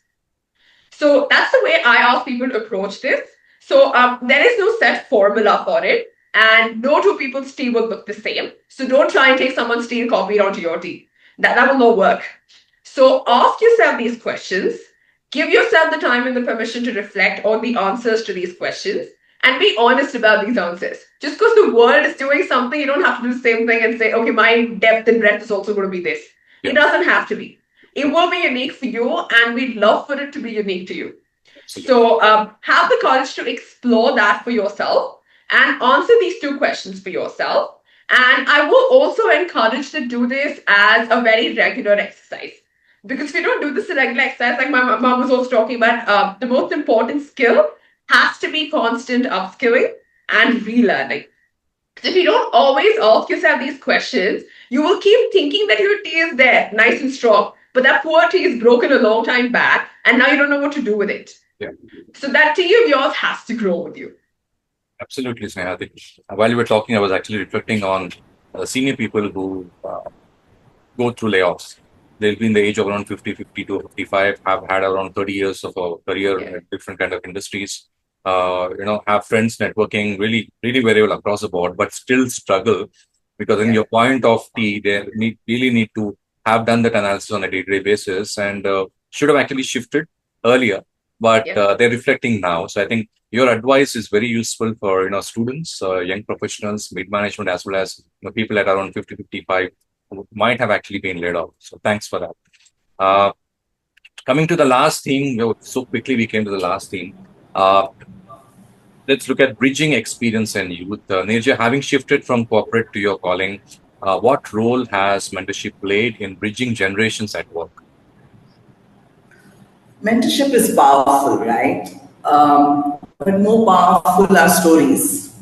So that's the way I ask people to approach this. So there is no set formula for it, and no two people's tea will look the same. So don't try and take someone's tea and copy it onto your tea. That will not work. So ask yourself these questions. Give yourself the time and the permission to reflect on the answers to these questions and be honest about these answers. Just because the world is doing something, you don't have to do the same thing and say, okay, my depth and breadth is also going to be this. Yeah. It doesn't have to be. It will be unique for you, and we'd love for it to be unique to you. So have the courage to explore that for yourself and answer these two questions for yourself. And I will also encourage to do this as a very regular exercise. Because if you don't do this as a regular exercise, like my mom was also talking about, the most important skill has to be constant upskilling and relearning. So if you don't always ask yourself these questions, you will keep thinking that your tea is there, nice and strong, but that poor tea is broken a long time back, and now you don't know what to do with it. Yeah. So that tea of yours has to grow with you. Absolutely, Sneha. I think while you were talking, I was actually reflecting on senior people who go through layoffs. They'll be in the age of around 50, 52, 55, have had around 30 years of a career in different kind of industries. Have friends networking really very well across the board, but still struggle because in your point of tea, they really need to have done that analysis on a day-to-day basis and should have actually shifted earlier, but they're reflecting now. So I think your advice is very useful for students, young professionals, mid-management, as well as people at around 50, 55 who might have actually been laid off. So thanks for that. Coming to the last theme, so quickly we came to the last theme. Let's look at bridging experience and youth. Neeraja, having shifted from corporate to your calling, what role has mentorship played in bridging generations at work? Mentorship is powerful, right? But more powerful are stories.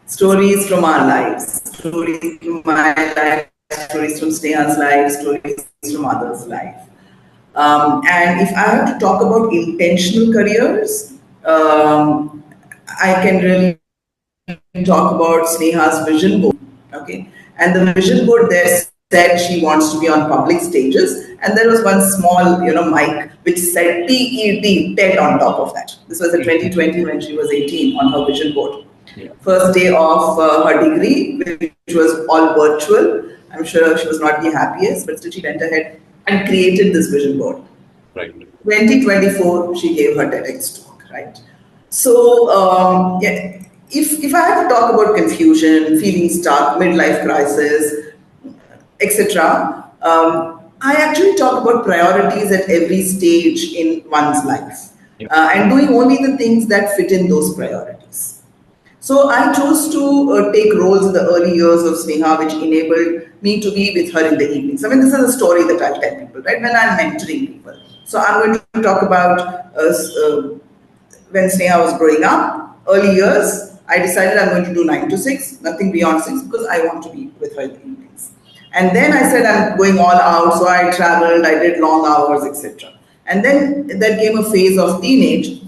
Stories from our lives, stories from my life, stories from Sneha's life, stories from others' life. And if I have to talk about intentional careers, I can really talk about Sneha's vision board. Okay, and the vision board there said she wants to be on public stages, and there was one small, mic which said TED on top of that. This was in 2020 when she was 18 on her vision board. Yeah. First day of her degree, which was all virtual. I'm sure she was not the happiest, but still she went ahead and created this vision board. Right. 2024, she gave her TEDx talk, right? So, if I have to talk about confusion, feeling stuck, midlife crisis, etc., I actually talk about priorities at every stage in one's life, and doing only the things that fit in those priorities. So I chose to take roles in the early years of Sneha, which enabled me to be with her in the evenings. I mean, this is a story that I'll tell people, right, when I'm mentoring people. So I'm going to talk about when Sneha was growing up, early years. I decided I'm going to do 9 to 6, nothing beyond 6, because I want to be with her in the evenings. And then I said I'm going all out, so I traveled, I did long hours, etc. And then there came a phase of teenage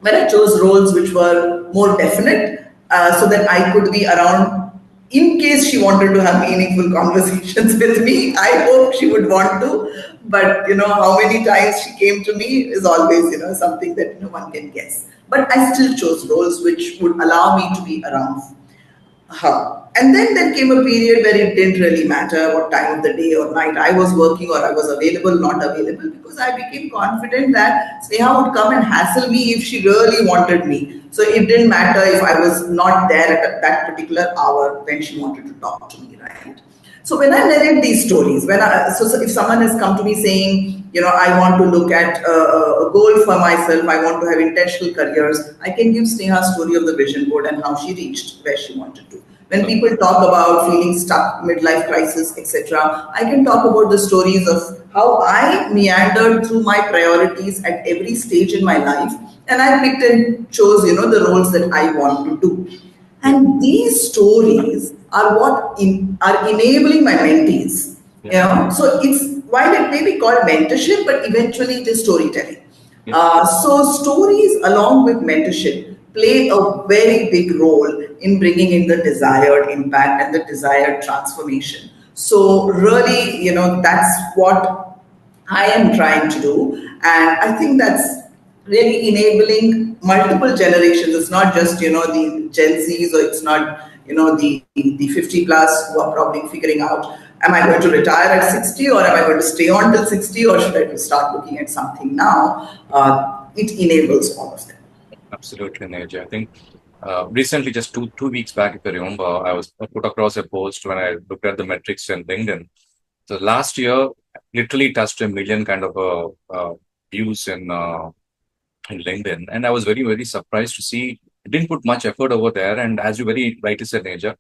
when I chose roles which were more definite, so that I could be around in case she wanted to have meaningful conversations with me. I hope she would want to, but how many times she came to me is always something that no one can guess. But I still chose roles which would allow me to be around her. And then there came a period where it didn't really matter what time of the day or night I was working or I was available, not available, because I became confident that Sneha would come and hassle me if she really wanted me. So it didn't matter if I was not there at that particular hour when she wanted to talk to me, right? So when I narrate these stories, so if someone has come to me saying, I want to look at a goal for myself, I want to have intentional careers, I can give Sneha's story of the vision board and how she reached where she wanted to. When people talk about feeling stuck, midlife crisis, etc., I can talk about the stories of how I meandered through my priorities at every stage in my life, and I picked and chose, the roles that I want to do. And these stories are what are enabling my mentees. So it's while it may be called mentorship, but eventually it is storytelling. So stories along with mentorship play a very big role in bringing in the desired impact and the desired transformation. So really, that's what I am trying to do. And I think that's really enabling multiple generations. It's not just, the Gen Zs, or it's not, the 50 plus who are probably figuring out, am I going to retire at 60 or am I going to stay on till 60 or should I start looking at something now? It enables all of them. Absolutely, Neeraja. I think recently, just two weeks back, if you remember, I put across a post when I looked at the metrics in LinkedIn. So last year, literally touched 1 million kind of views in LinkedIn, and I was very, very surprised to see it didn't put much effort over there. And as you very rightly said, Neeraja,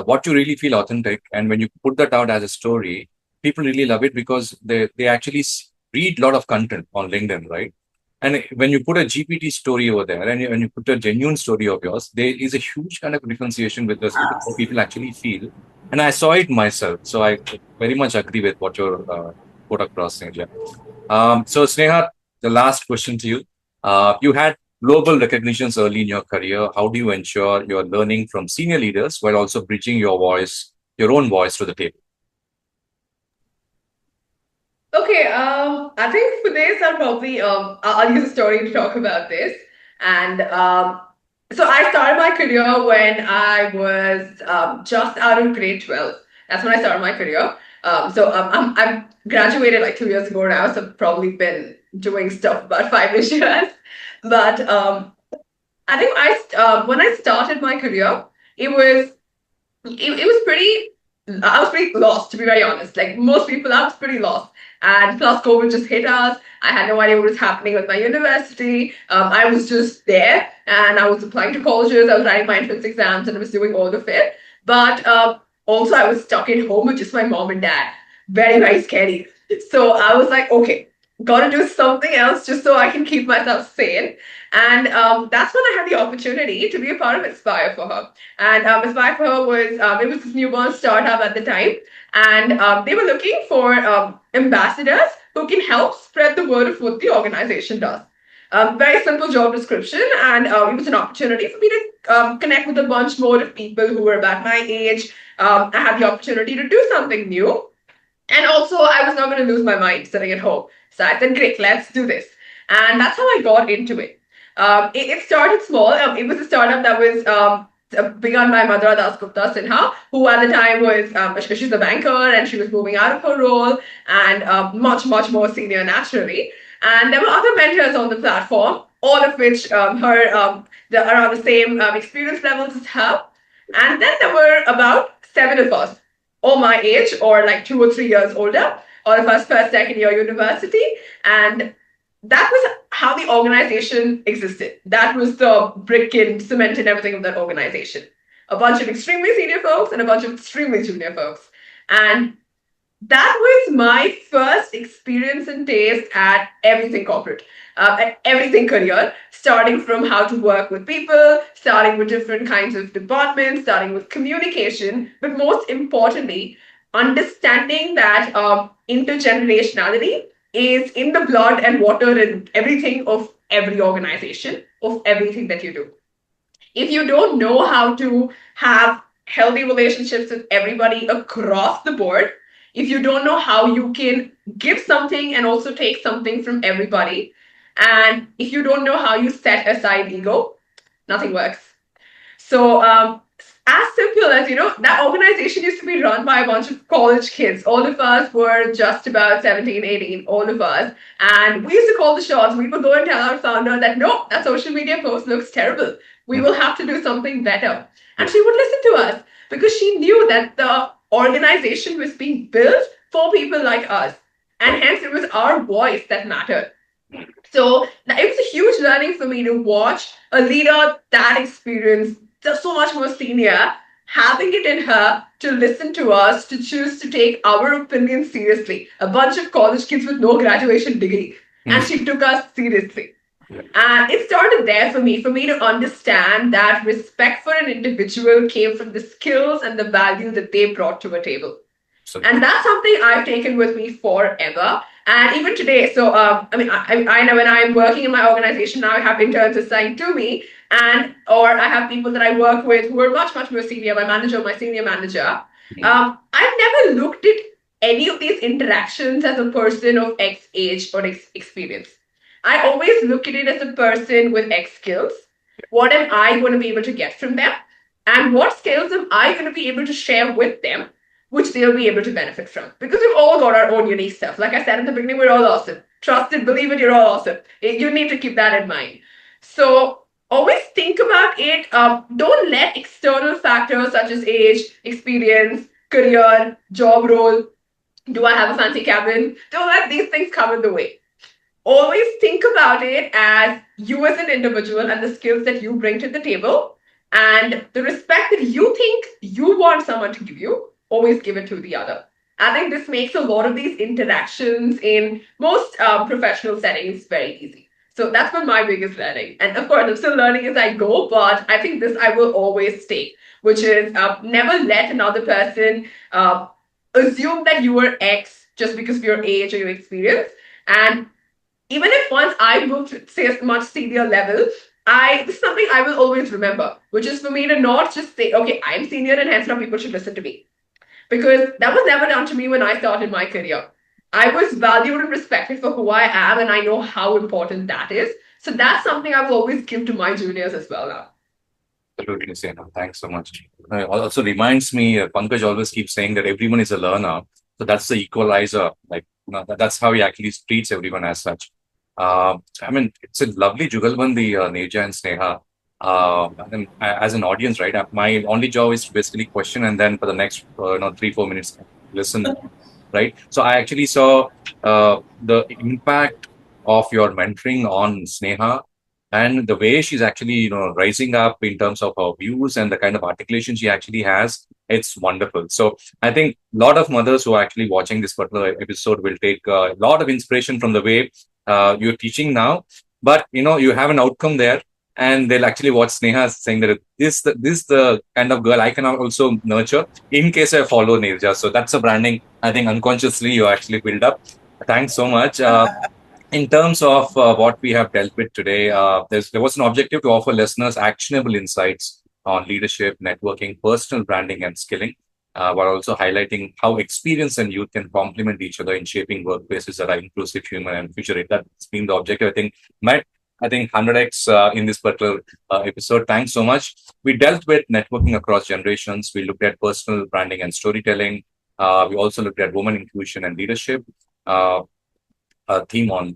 what you really feel authentic, and when you put that out as a story, people really love it because they actually read a lot of content on LinkedIn, right? And when you put a GPT story over there and when you put a genuine story of yours, there is a huge kind of differentiation with respect to how people actually feel. And I saw it myself. So I very much agree with what you're put across, Neeraja. So Sneha, the last question to you. You had global recognitions early in your career. How do you ensure you're learning from senior leaders while also bridging your own voice to the table? Okay, I think for this, I'll use a story to talk about this. And so I started my career when I was just out of grade 12. That's when I started my career. I've graduated like 2 years ago now, so I've probably been doing stuff about 5-ish years. But I think when I started my career, it was pretty. I was pretty lost, to be very honest. Like most people, I was pretty lost. And plus, COVID just hit us. I had no idea what was happening with my university. I was just there, and I was applying to colleges. I was writing my entrance exams, and I was doing all of it. But also, I was stuck at home with just my mom and dad. Very, very scary. So I was like, okay, got to do something else just so I can keep myself sane. And that's when I had the opportunity to be a part of Aspire for Her. And Aspire for Her it was this newborn startup at the time. And they were looking for ambassadors who can help spread the word of what the organization does. Very simple job description, and it was an opportunity for me to connect with a bunch more of people who were about my age. I had the opportunity to do something new. And also, I was not going to lose my mind sitting at home. So I said, great, let's do this. And that's how I got into it. It started small. It was a startup that was begun by Madhura Dasgupta Sinha, who at the time was, she's a banker and she was moving out of her role and much, much more senior naturally. And there were other mentors on the platform, all of which are around the same experience levels as her. And then there were about 7 of us, all my age or like 2 or 3 years older, all of us first, second year university. And that was how the organization existed. That was the brick and cement and everything of that organization. A bunch of extremely senior folks and a bunch of extremely junior folks. And that was my first experience and taste at everything corporate, at everything career, starting from how to work with people, starting with different kinds of departments, starting with communication, but most importantly, understanding that intergenerationality is in the blood and water and everything of every organization, of everything that you do. If you don't know how to have healthy relationships with everybody across the board, if you don't know how you can give something and also take something from everybody, and if you don't know how you set aside ego, nothing works. So, as simple as, that organization used to be run by a bunch of college kids. All of us were just about 17, 18, all of us. And we used to call the shots. We would go and tell our founder that, no, that social media post looks terrible. We will have to do something better. And she would listen to us because she knew that the organization was being built for people like us. And hence, it was our voice that mattered. So it was a huge learning for me to watch a leader that experienced, just so much more senior, having it in her to listen to us, to choose to take our opinion seriously. A bunch of college kids with no graduation degree. And she took us seriously. And it started there for me to understand that respect for an individual came from the skills and the value that they brought to a table. And that's something I've taken with me forever. And even today, so I know when I'm working in my organization now, I have interns assigned to me, or I have people that I work with who are much, much more senior, my manager, my senior manager. I've never looked at any of these interactions as a person of X age or X experience. I always look at it as a person with X skills. What am I going to be able to get from them? And what skills am I going to be able to share with them, which they'll be able to benefit from? Because we've all got our own unique stuff. Like I said in the beginning, we're all awesome. Trust it, believe it, you're all awesome. You need to keep that in mind. So always think about it. Don't let external factors such as age, experience, career, job role, do I have a fancy cabin? Don't let these things come in the way. Always think about it as you as an individual and the skills that you bring to the table and the respect that you think you want someone to give you. Always give it to the other. I think this makes a lot of these interactions in most professional settings very easy. So that's been my biggest learning. And of course, I'm still learning as I go, but I think this I will always take, which is never let another person assume that you are X just because of your age or your experience. And even if once I move to, say, a much senior level, this is something I will always remember, which is for me to not just say, okay, I'm senior and hence now people should listen to me. Because that was never done to me when I started my career. I was valued and respected for who I am, and I know how important that is. So that's something I will always give to my juniors as well now. Absolutely, Sneha. Thanks so much. It also reminds me, Pankaj always keeps saying that everyone is a learner. So that's the equalizer. Like, that's how he actually treats everyone as such. It's a lovely jugalbandi, Neeraja and Sneha. And as an audience, right? My only job is to basically question and then for the next 3-4 minutes listen, right? So I actually saw the impact of your mentoring on Sneha and the way she's actually rising up in terms of her views and the kind of articulation she actually has. It's wonderful. So I think a lot of mothers who are actually watching this particular episode will take a lot of inspiration from the way you're teaching now, but you have an outcome there. And they'll actually watch Sneha saying that this the kind of girl I can also nurture in case I follow Neeraja. So that's a branding I think unconsciously you actually build up. Thanks so much. In terms of what we have dealt with today, there was an objective to offer listeners actionable insights on leadership, networking, personal branding, and skilling, while also highlighting how experience and youth can complement each other in shaping workplaces that are inclusive, human, and future. That's been the objective. I think 100x in this particular episode. Thanks so much. We dealt with networking across generations. We looked at personal branding and storytelling. We also looked at women inclusion and leadership. A theme on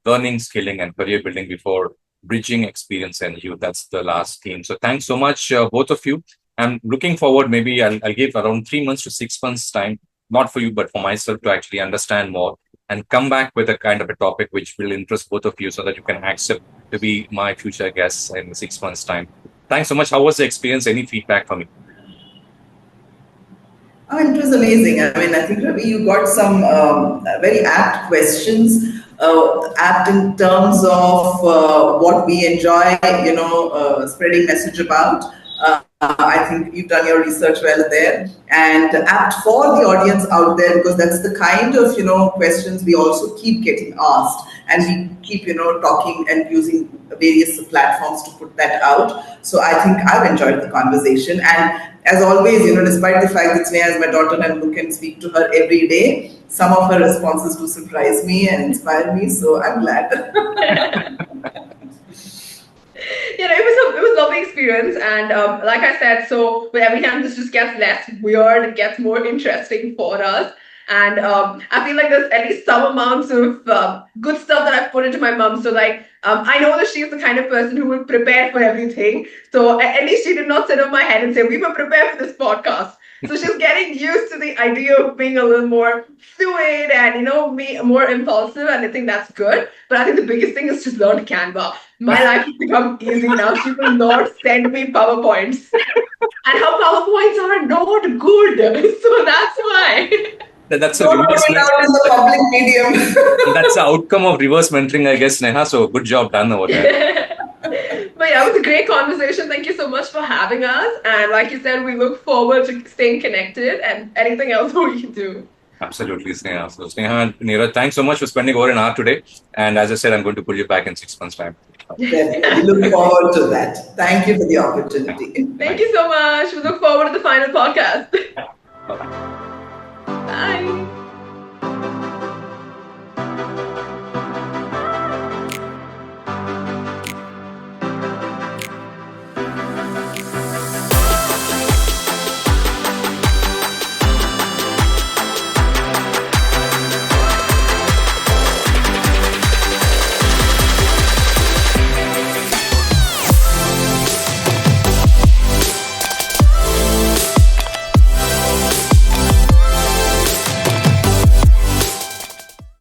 learning, skilling, and career building before bridging experience and youth. That's the last theme. So thanks so much, both of you. I'm looking forward. Maybe I'll give around 3 months to 6 months time, not for you, but for myself to actually understand more and come back with a kind of a topic which will interest both of you so that you can accept to be my future guests in 6 months' time. Thanks so much. How was the experience? Any feedback from you? It was amazing. I think, Ravi, you got some very apt questions, apt in terms of what we enjoy, spreading message about. I think you've done your research well there, and apt for the audience out there, because that's the kind of questions we also keep getting asked, and we keep talking and using various platforms to put that out. So I think I've enjoyed the conversation, and as always, despite the fact that Sneha is my daughter and I look and speak to her every day, some of her responses do surprise me and inspire me. So I'm glad. It was a lovely experience, and like I said, so with every time this just gets less weird, it gets more interesting for us. And I feel like there's at least some amounts of good stuff that I've put into my mom. So like, I know that she's the kind of person who will prepare for everything. So at least she did not sit on my head and say, we were prepared for this podcast. So she's getting used to the idea of being a little more fluid and, me more impulsive. And I think that's good. But I think the biggest thing is just learn Canva. My life has become easy now. She will not send me PowerPoints. And her PowerPoints are not good. So that's why. That's a reverse in the public medium. That's the outcome of reverse mentoring, I guess, Sneha. So good job done over there. But yeah, it was a great conversation. Thank you so much for having us. And like you said, we look forward to staying connected and anything else we can do. Absolutely, Sneha. So Sneha and Neeraj, thanks so much for spending over an hour today. And as I said, I'm going to pull you back in 6 months' time. Definitely. We look forward to that. Thank you for the opportunity. Thank you so much. We look forward to the final podcast. Bye.